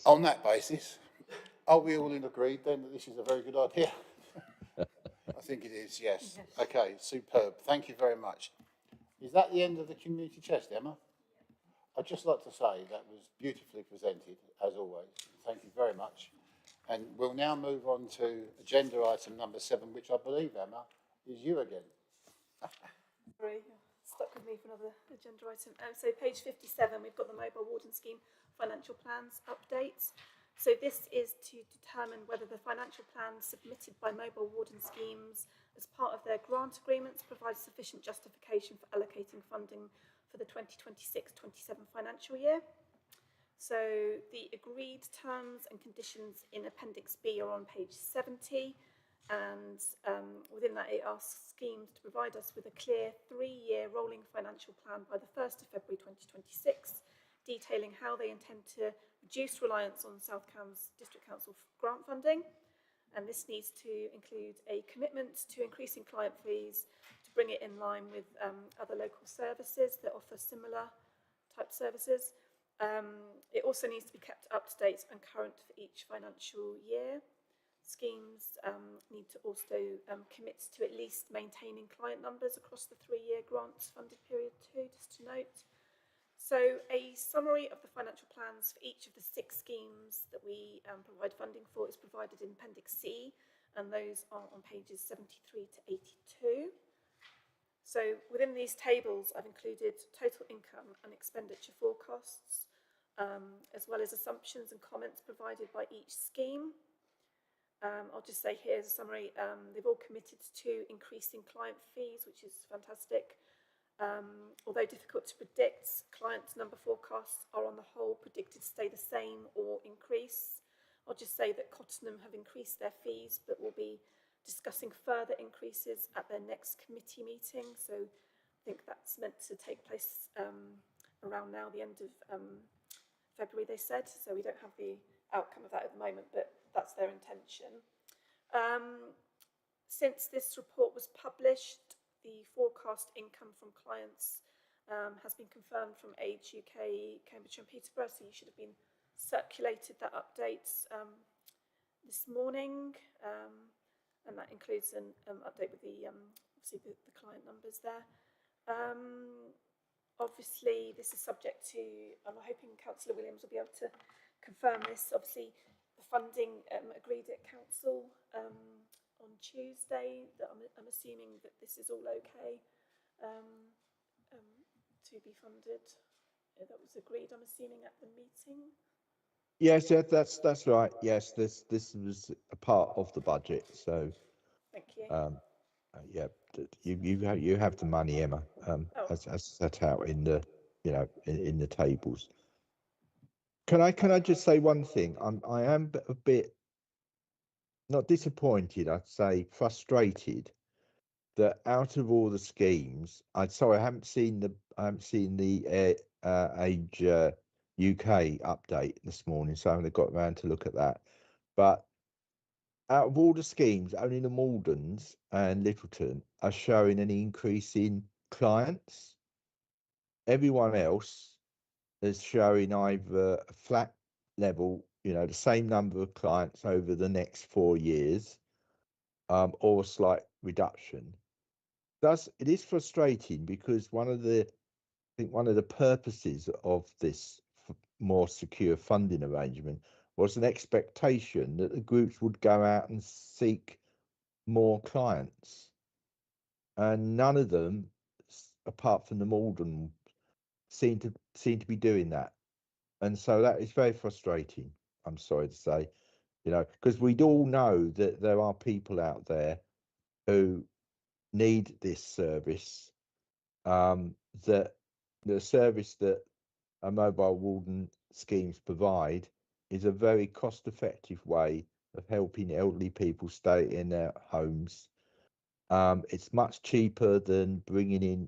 On that basis, are we all in agreed then that this is a very good idea? I think it is, yes. Okay, superb. Thank you very much. Is that the end of the community chest, Emma? I'd just like to say that was beautifully presented, as always. Thank you very much. And we'll now move on to agenda item number 7, which I believe, Emma, is you again. Sorry, stuck with me for another agenda item. So page 57, we've got the Mobile Warden Scheme financial plans update. So this is to determine whether the financial plans submitted by mobile warden schemes as part of their grant agreements provide sufficient justification for allocating funding for the 2026-27 financial year. So the agreed terms and conditions in Appendix B are on page 70, and within that it asks schemes to provide us with a clear 3-year rolling financial plan by the 1st of February 2026, detailing how they intend to reduce reliance on South Cambs District Council grant funding. And this needs to include a commitment to increasing client fees to bring it in line with other local services that offer similar type services. It also needs to be kept up to date and current for each financial year. Schemes need to also commit to at least maintaining client numbers across the 3-year grant funded period too, just to note. So a summary of the financial plans for each of the 6 schemes that we provide funding for is provided in Appendix C, and those are on pages 73 to 82. So within these tables, I've included total income and expenditure forecasts, as well as assumptions and comments provided by each scheme. I'll just say here's a summary. They've all committed to increasing client fees, which is fantastic. Although difficult to predict, client number forecasts are on the whole predicted to stay the same or increase. I'll just say that Cottenham have increased their fees, but will be discussing further increases at their next committee meeting. So I think that's meant to take place around now, the end of February, they said. So we don't have the outcome of that at the moment, but that's their intention. Since this report was published, the forecast income from clients has been confirmed from Age UK, Cambridge and Peterborough, so you should have been circulated that update this morning, and that includes an update with the obviously the client numbers there. Obviously, this is subject to, I'm hoping Councillor Williams will be able to confirm this. Obviously, the funding agreed at Council on Tuesday, that I'm assuming that this is all okay to be funded. That was agreed, I'm assuming, at the meeting. Yes, yeah, that's right. Yes, this was a part of the budget. So, thank you. Yeah, you have the money, Emma, as set out in the in the tables. Can I just say one thing? I am a bit not disappointed. I'd say frustrated that out of all the schemes, I haven't seen the Age UK update this morning, so I haven't got around to look at that. But out of all the schemes, only the Maldens and Littleton are showing an increase in clients. Everyone else is showing either a flat level, the same number of clients over the next 4 years, or a slight reduction. Thus, it is frustrating because one of the purposes of this more secure funding arrangement was an expectation that the groups would go out and seek more clients, and none of them, apart from the Malden, seem to be doing that, and so that is very frustrating. I'm sorry to say, because we'd all know that there are people out there who need this service. That the service that a mobile warden schemes provide is a very cost-effective way of helping elderly people stay in their homes. It's much cheaper than bringing in,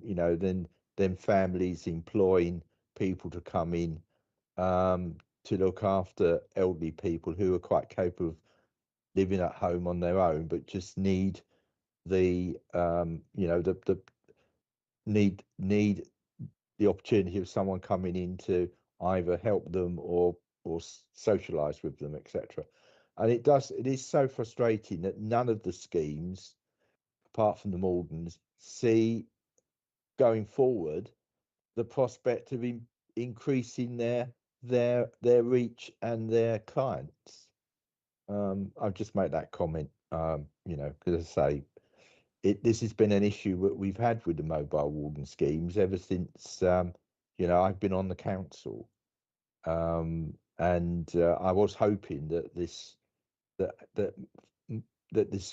than families employing people to come in to look after elderly people who are quite capable of living at home on their own, but just need the need the opportunity of someone coming in to either help them or socialise with them, etc. And it is so frustrating that none of the schemes, apart from the Maldens, see going forward the prospect of increasing their reach and their clients. I'll just make that comment, because I say this has been an issue that we've had with the mobile warden schemes ever since I've been on the council, and I was hoping that this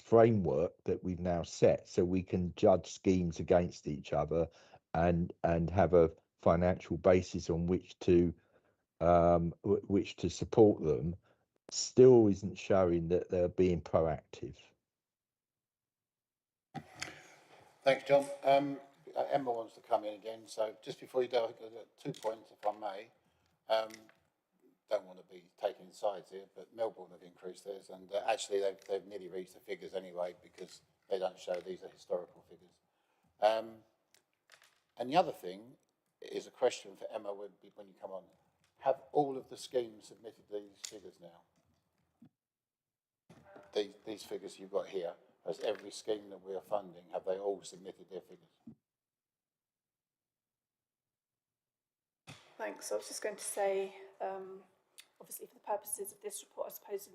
framework that we've now set, so we can judge schemes against each other and have a financial basis on which to support them, still isn't showing that they're being proactive. Thanks, John. Emma wants to come in again, so just before you go, I've got 2 points, if I may. Don't want to be taking sides here, but Melbourne have increased theirs, and actually they've nearly reached the figures anyway, because they don't show these are historical figures. And the other thing is a question for Emma when you come on. Have all of the schemes submitted these figures now? These figures you've got here, has every scheme that we are funding, have they all submitted their figures? Thanks. I was just going to say, obviously for the purposes of this report, I suppose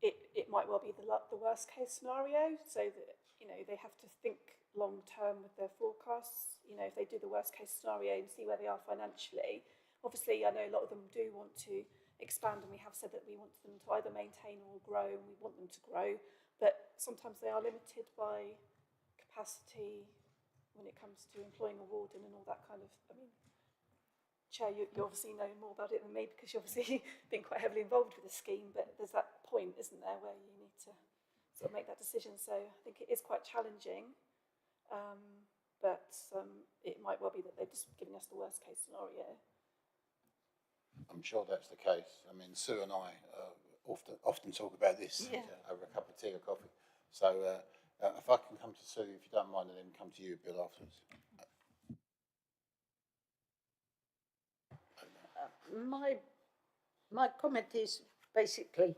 it might well be the worst case scenario, so that they have to think long term with their forecasts. If they do the worst case scenario and see where they are financially, obviously I know a lot of them do want to expand, and we have said that we want them to either maintain or grow, and we want them to grow, but sometimes they are limited by capacity when it comes to employing a warden and all that kind of, I mean, Chair, you obviously know more about it than me because you've obviously been quite heavily involved with the scheme, but there's that point, isn't there, where you need to sort of make that decision. So I think it is quite challenging, but it might well be that they're just giving us the worst case scenario. I'm sure that's the case. I mean, Sue and I often talk about this over a cup of tea or coffee. So if I can come to Sue, if you don't mind, and then come to you, Bill, afterwards. My comment is basically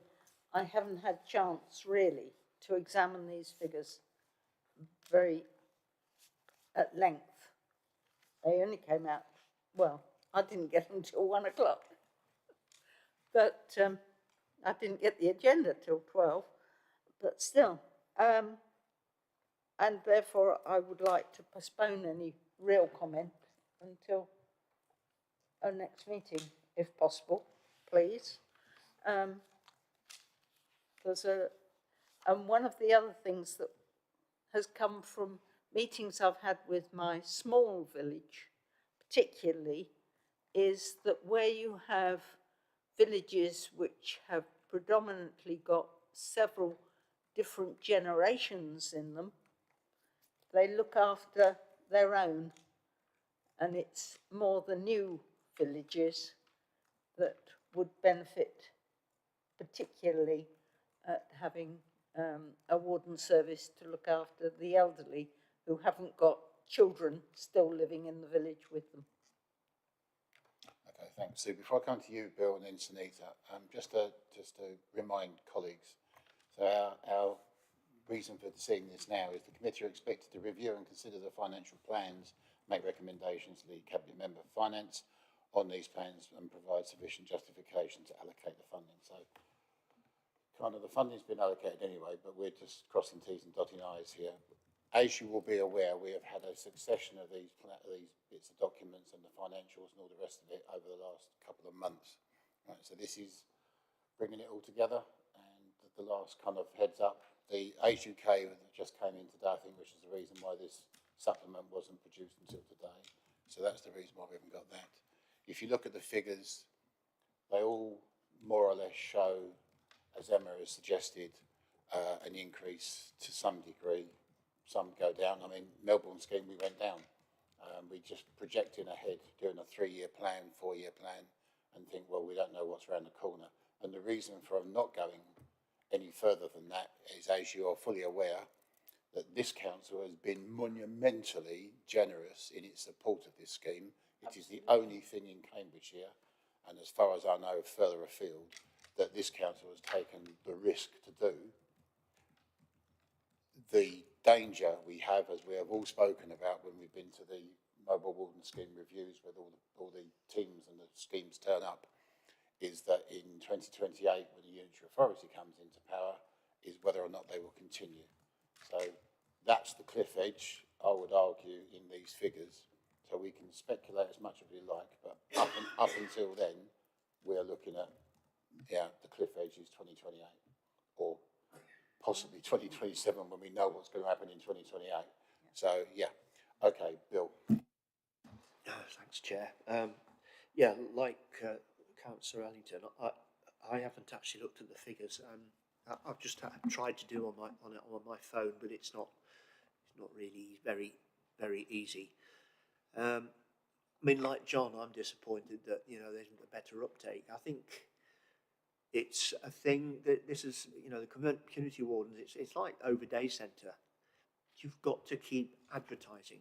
I haven't had chance really to examine these figures very at length. They only came out, well, I didn't get them till 1 o'clock, but I didn't get the agenda till 12, but still. And therefore I would like to postpone any real comment until our next meeting, if possible, please. And one of the other things that has come from meetings I've had with my small village, particularly, is that where you have villages which have predominantly got several different generations in them, they look after their own, and it's more the new villages that would benefit particularly at having a warden service to look after the elderly who haven't got children still living in the village with them. Okay, thanks, Sue. Before I come to you, Bill, and then Sunita, just to remind colleagues, so our reason for seeing this now is the committee are expected to review and consider the financial plans, make recommendations to the Cabinet Member for Finance on these plans and provide sufficient justification to allocate the funding. So kind of the funding's been allocated anyway, but we're just crossing T's and dotting I's here. As you will be aware, we have had a succession of these bits of documents and the financials and all the rest of it over the last couple of months. Right, so this is bringing it all together, and the last kind of heads up, the Age UK that just came in today, I think, which is the reason why this supplement wasn't produced until today. So that's the reason why we haven't got that. If you look at the figures, they all more or less show, as Emma has suggested, an increase to some degree. Some go down. I mean, Melbourne scheme, we went down. We just projecting ahead, doing a 3-year plan, 4-year plan, and think, well, we don't know what's around the corner. And the reason for not going any further than that is, as you are fully aware, that this council has been monumentally generous in its support of this scheme. It is the only thing in Cambridgeshire, and as far as I know, further afield, that this council has taken the risk to do. The danger we have, as we have all spoken about when we've been to the mobile warden scheme reviews, where all the teams and the schemes turn up, is that in 2028, when the unitary authority comes into power, is whether or not they will continue. So that's the cliff edge, I would argue, in these figures. So we can speculate as much as we like, but up until then, we're looking at, the cliff edge is 2028, or possibly 2027 when we know what's going to happen in 2028. So, okay, Bill. Thanks, Chair. Like Councillor Ellington, I haven't actually looked at the figures. I've just tried to do on my phone, but it's not really very, very easy. I mean, like John, I'm disappointed that there isn't a better uptake. I think it's a thing that this is, the community wardens. It's like over day centre. You've got to keep advertising.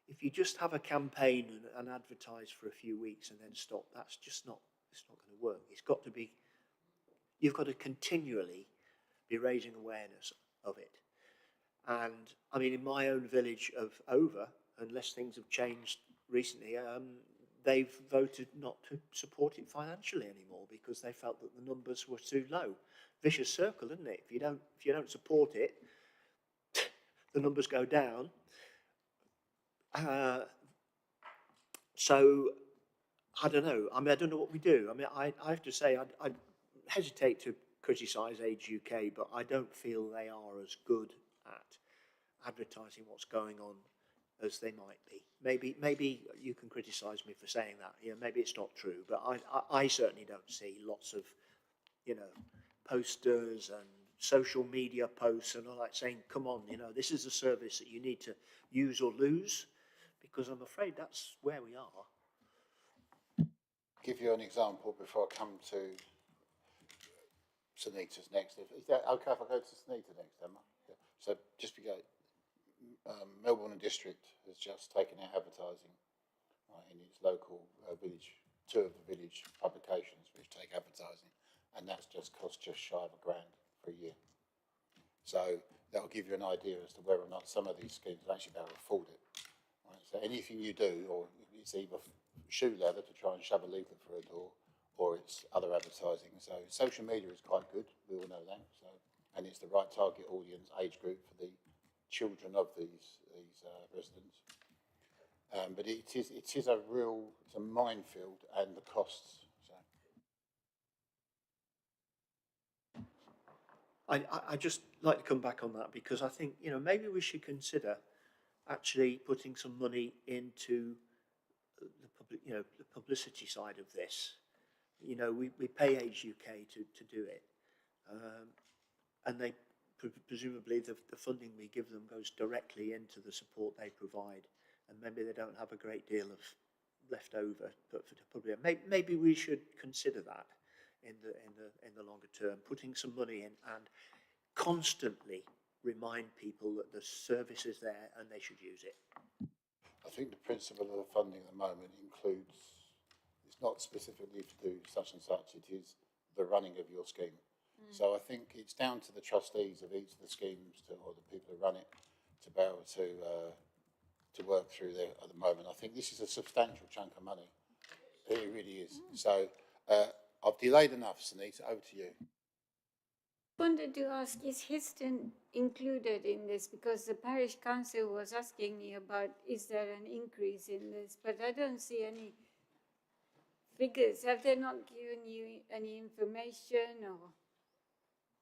If you just have a campaign and advertise for a few weeks and then stop, that's just not. It's not going to work. It's got to be. You've got to continually be raising awareness of it. And I mean, in my own village of Over, unless things have changed recently, they've voted not to support it financially anymore because they felt that the numbers were too low. Vicious circle, isn't it? If you don't support it, the numbers go down. So I don't know. I mean, I don't know what we do. I mean, I have to say, I hesitate to criticise Age UK, but I don't feel they are as good at advertising what's going on as they might be. Maybe you can criticise me for saying that. You know, maybe it's not true, but I certainly don't see lots of, you know, posters and social media posts and all that saying, come on, you know, this is a service that you need to use or lose, because I'm afraid that's where we are. Give you an example before I come to Sunita's next. Is that okay if I go to Sunita next, Emma? Yeah. So just because Melbourne District has just taken out advertising in its local village, 2 of the village publications which take advertising, and that's just cost just shy of £1,000 for a year. So that'll give you an idea as to whether or not some of these schemes will actually be able to afford it. Right? So anything you do, or it's either shoe leather to try and shove a leaflet through a door, or it's other advertising. So social media is quite good, we all know that. So, and it's the right target audience, age group for the children of these residents. But it is it's a minefield, and the costs. So. I just like to come back on that, because I think, you know, maybe we should consider actually putting some money into the publicity side of this. You know, we pay Age UK to do it, and they presumably the funding we give them goes directly into the support they provide, and maybe they don't have a great deal of left over, but for the public, maybe we should consider that in the longer term, putting some money in and constantly remind people that the service is there and they should use it. I think the principle of the funding at the moment includes, it's not specifically to do such and such, it is the running of your scheme. So I think it's down to the trustees of each of the schemes or the people who run it to be able to work through there at the moment. I think this is a substantial chunk of money. It really is. So I've delayed enough, Sunita, over to you. Wanted to ask, is Histon included in this? Because the parish council was asking me about, is there an increase in this? But I don't see any figures. Have they not given you any information, or?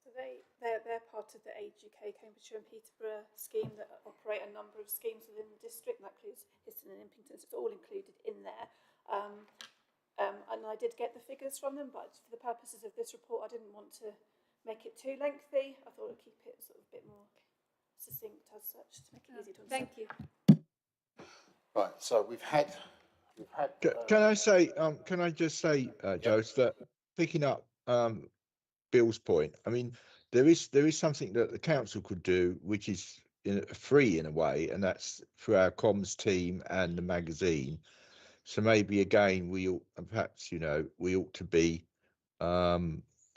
So they're part of the Age UK, Cambridgeshire and Peterborough scheme that operate a number of schemes within the district, and that includes Histon and Impington, so it's all included in there. And I did get the figures from them, but for the purposes of this report, I didn't want to make it too lengthy. I thought I'd keep it sort of a bit more succinct as such to make it easy to understand. Thank you. Right, so we've had. Can I say? Can I just say, Jose, that picking up Bill's point, I mean, there is something that the council could do, which is free in a way, and that's through our comms team and the magazine. So maybe again, we ought, perhaps, you know, we ought to be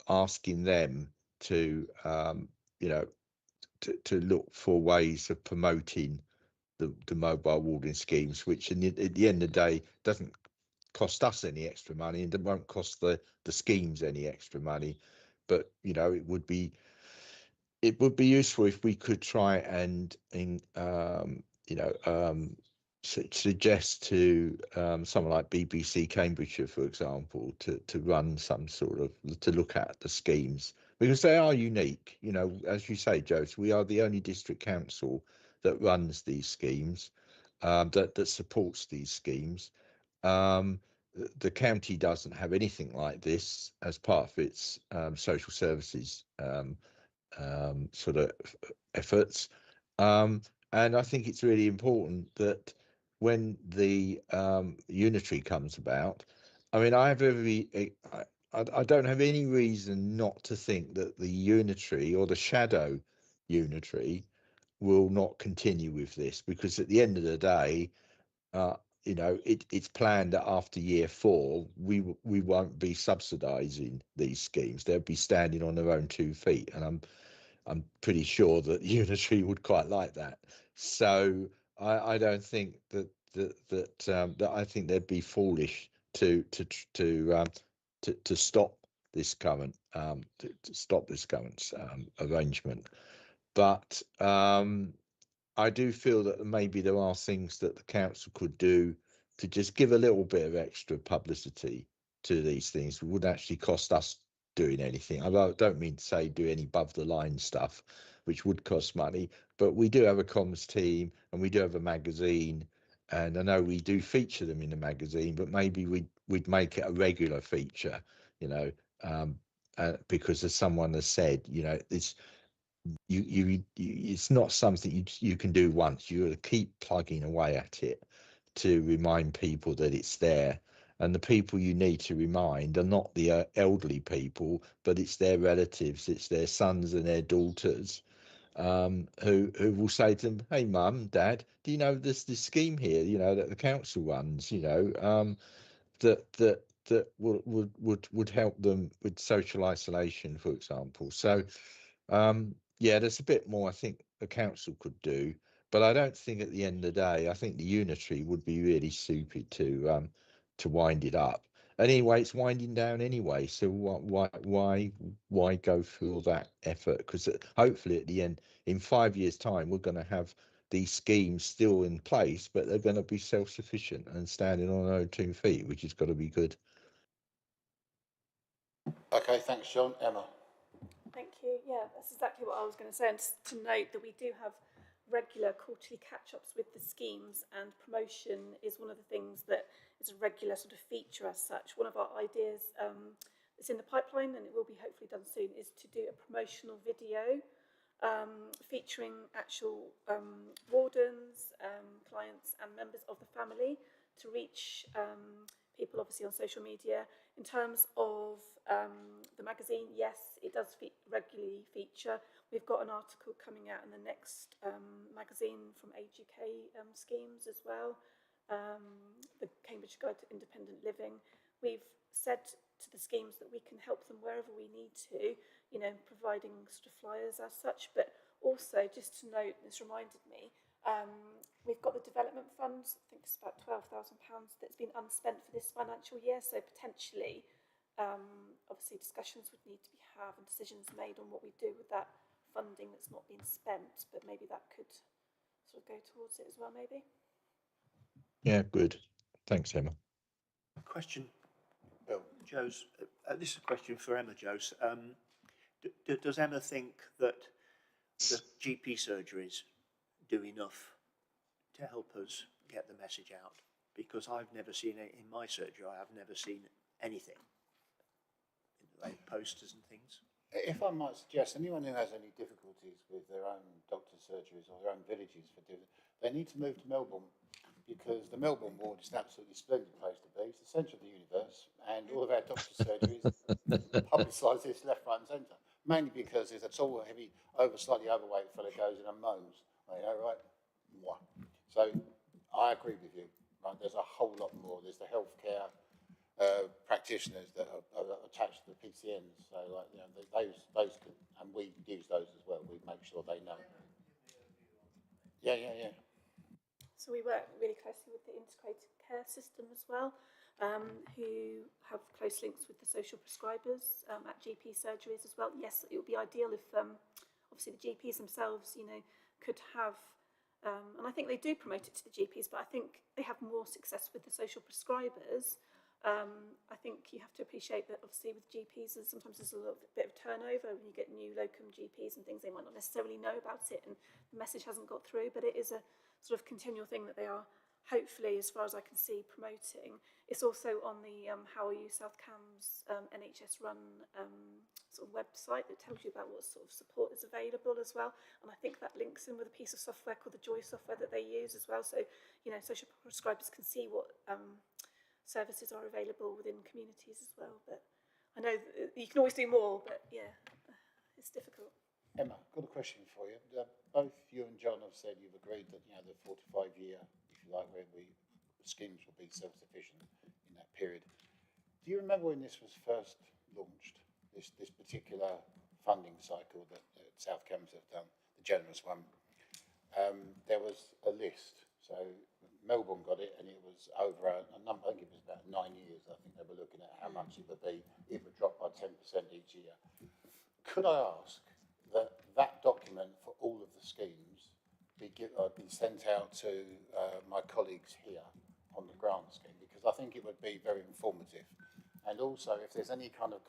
asking them to, you know, to look for ways of promoting the mobile warding schemes, which at the end of the day doesn't cost us any extra money and it won't cost the schemes any extra money. But you know, it would be useful if we could try and you know, suggest to someone like BBC Cambridgeshire, for example, to run some sort of, to look at the schemes, because they are unique. You know, as you say, Jose, we are the only district council that runs these schemes, that supports these schemes. The county doesn't have anything like this as part of its social services sort of efforts. And I think it's really important that when the unitary comes about, I mean, I don't have any reason not to think that the unitary or the shadow unitary will not continue with this, because at the end of the day, you know, it's planned that after year 4, we won't be subsidising these schemes. They'll be standing on their own 2 feet, and I'm pretty sure that unitary would quite like that. So I don't think that I think they'd be foolish to stop this current arrangement. But I do feel that maybe there are things that the council could do to just give a little bit of extra publicity to these things would actually cost us doing anything. I don't mean to say do any above the line stuff, which would cost money, but we do have a comms team and we do have a magazine, and I know we do feature them in the magazine, but maybe we'd make it a regular feature, you know, because as someone has said, you know, it's not something you can do once. You got to keep plugging away at it to remind people that it's there. And the people you need to remind are not the elderly people, but it's their relatives, it's their sons and their daughters, who will say to them, "Hey, mum, dad, do you know there's this scheme here, you know, that the council runs, you know, that would help them with social isolation, for example." So yeah, there's a bit more I think the council could do, but I don't think at the end of the day, I think the unitary would be really stupid to wind it up. And anyway, it's winding down anyway, so why go through all that effort? Because hopefully at the end, in 5 years' time, we're going to have these schemes still in place, but they're going to be self-sufficient and standing on their own 2 feet, which has got to be good. Okay, thanks, John. Emma. Thank you. Yeah, that's exactly what I was going to say. And just to note that we do have regular quarterly catch-ups with the schemes, and promotion is one of the things that is a regular sort of feature as such. One of our ideas that's in the pipeline, and it will be hopefully done soon, is to do a promotional video featuring actual wardens, clients and members of the family to reach people obviously on social media. In terms of the magazine, yes, it does regularly feature. We've got an article coming out in the next magazine from Age UK schemes as well, the Cambridge Guide to Independent Living. We've said to the schemes that we can help them wherever we need to, you know, providing sort of flyers as such, but also just to note, this reminded me, we've got the development fund, I think it's about £12,000 that's been unspent for this financial year, so potentially obviously discussions would need to be had and decisions made on what we do with that funding that's not been spent, but maybe that could sort of go towards it as well, maybe. Yeah, good. Thanks, Emma. Question, Bill. Jose. This is a question for Emma, Jose. Does Emma think that the GP surgeries do enough to help us get the message out? Because I've never seen it in my surgery. I have never seen anything in the way of posters and things. If I might suggest, anyone who has any difficulties with their own doctor's surgeries or their own villages they need to move to Melbourne, because the Melbourne ward is an absolutely splendid place to be. It's the centre of the universe, and all of our doctor's surgeries publicise this left, right and centre, mainly because there's a tall, heavy, slightly overweight fellow goes in and moans, you know, right? So I agree with you, right? There's a whole lot more. There's the healthcare practitioners that are attached to the PCNs, so like, you know, those could, and we use those as well. We make sure they know. Yeah. So we work really closely with the integrated care system as well, who have close links with the social prescribers at GP surgeries as well. Yes, it would be ideal if obviously the GPs themselves, you know, could have, and I think they do promote it to the GPs, but I think they have more success with the social prescribers. I think you have to appreciate that obviously with GPs sometimes there's a little bit of turnover when you get new locum GPs and things. They might not necessarily know about it and the message hasn't got through, but it is a sort of continual thing that they are, hopefully, as far as I can see, promoting. It's also on the How Are You South Cams NHS run sort of website that tells you about what sort of support is available as well, and I think that links in with a piece of software called the Joy software that they use as well, so you know, social prescribers can see what services are available within communities as well. But I know you can always do more, but yeah, it's difficult. Emma, got a question for you. Both you and John have said you've agreed that, you know, the 45-year, if you like, where schemes will be self-sufficient in that period. Do you remember when this was first launched, this particular funding cycle that South Cams have done, the generous one? There was a list. So Melbourne got it, and it was over a number, I think it was about 9 years. I think they were looking at how much it would be. It would drop by 10% each year. Could I ask that document for all of the schemes be sent out to my colleagues here, on the grant scheme, because I think it would be very informative. And also, if there's any kind of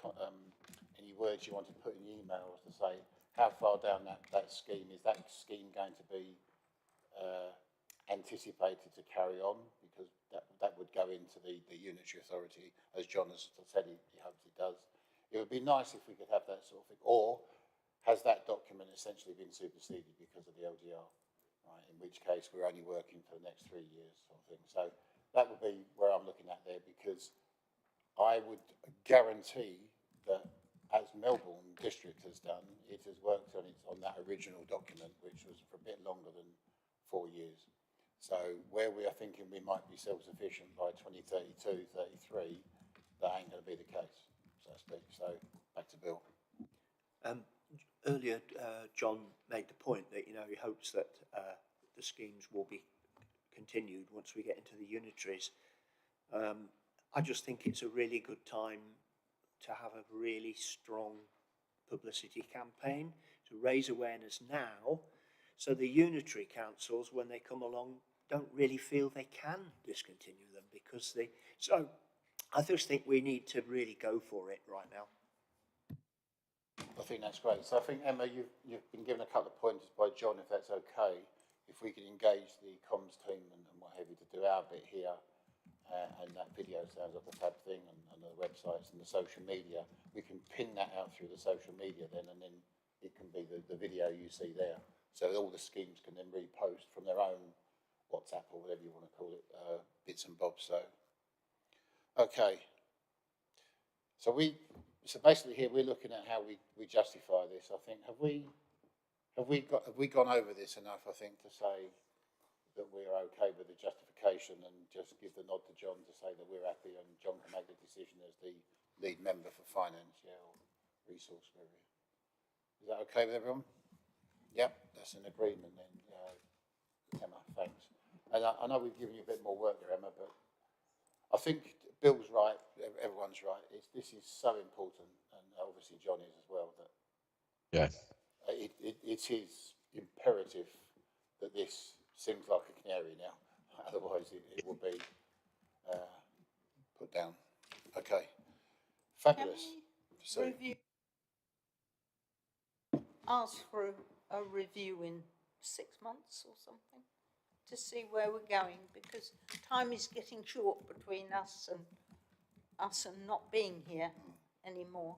any words you want to put in the emails to say how far down that scheme is that scheme going to be anticipated to carry on, because that would go into the unitary authority, as John has said he hopes it does. It would be nice if we could have that sort of thing. Or has that document essentially been superseded because of the LGR? Right, in which case we're only working for the next 3 years, sort of thing. So that would be where I'm looking at there, because I would guarantee that, as Melbourne District has done, it has worked on that original document, which was for a bit longer than 4 years. So where we are thinking we might be self-sufficient by 2032, 33, that ain't going to be the case, so to speak. So back to Bill. Earlier, John made the point that, you know, he hopes that the schemes will be continued once we get into the unitaries. I just think it's a really good time to have a really strong publicity campaign to raise awareness now, so the unitary councils, when they come along, don't really feel they can discontinue them, because they. So I just think we need to really go for it right now. I think that's great. So I think, Emma, you've been given a couple of pointers by John, if that's okay. If we can engage the comms team and what have you to do our bit here, and that video sounds like a fab thing, and the websites and the social media, we can pin that out through the social media then, and then it can be the video you see there. So all the schemes can then repost from their own WhatsApp or whatever you want to call it, bits and bobs. So, okay. So basically here we're looking at how we justify this. I think have we gone over this enough? I think to say that we're okay with the justification, and just give the nod to John to say that we're happy, and John can make the decision as the lead member for finance, yeah, or resource area. Is that okay with everyone? Yep, that's an agreement then. Emma, thanks. And I know we've given you a bit more work there, Emma, but I think Bill's right, everyone's right. This is so important, and obviously John is as well, that it is imperative that this seems like a canary now. Otherwise it will be put down. Okay, fabulous. So, Ask for a review in 6 months or something to see where we're going, because time is getting short between us and not being here anymore.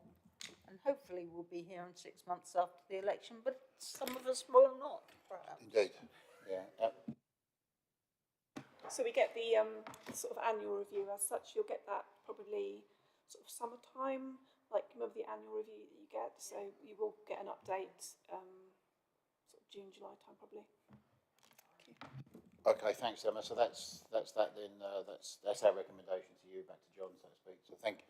And hopefully we'll be here in 6 months after the election, but some of us will not, perhaps. indeed, yeah. So we get the sort of annual review as such. You'll get that probably sort of summertime, like remember the annual review that you get. So you will get an update sort of June, July time probably. Okay, thanks, Emma. So that's that then. That's our recommendation to you, back to John, so to speak. So thank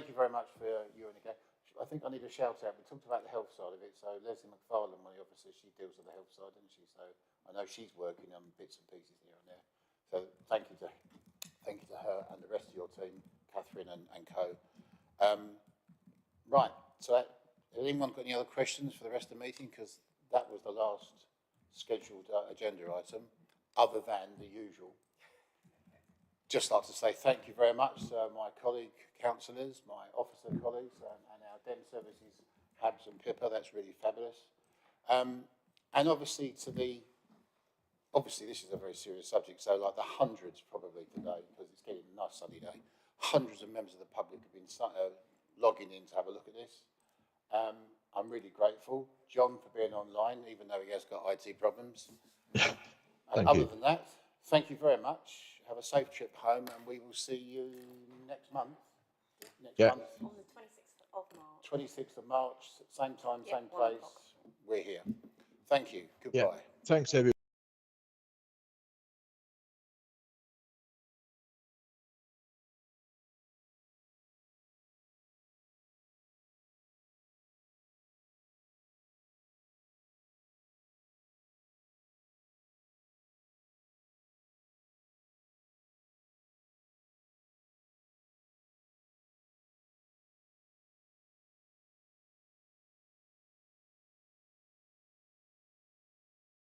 you very much for you and again. I think I need a shout out. We talked about the health side of it. So Leslie McFarlane, one of the officers, she deals with the health side, doesn't she? So I know she's working on bits and pieces here and there. So thank you to her and the rest of your team, Catherine and co. Right. So has anyone got any other questions for the rest of the meeting? Because that was the last scheduled agenda item, other than the usual. Just like to say thank you very much to my colleague councillors, my officer colleagues, and our DEM services, Habs and Pippa. That's really fabulous. And obviously obviously this is a very serious subject, so like the hundreds probably today, because it's getting a nice sunny day, hundreds of members of the public have been logging in to have a look at this. I'm really grateful. John for being online, even though he has got IT problems. And other than that, thank you very much. Have a safe trip home, and we will see you next month. Month. On the 26th of March. 26th of March, same time, Yep, same place. We're here. Thank you. Goodbye. Thanks, everyone.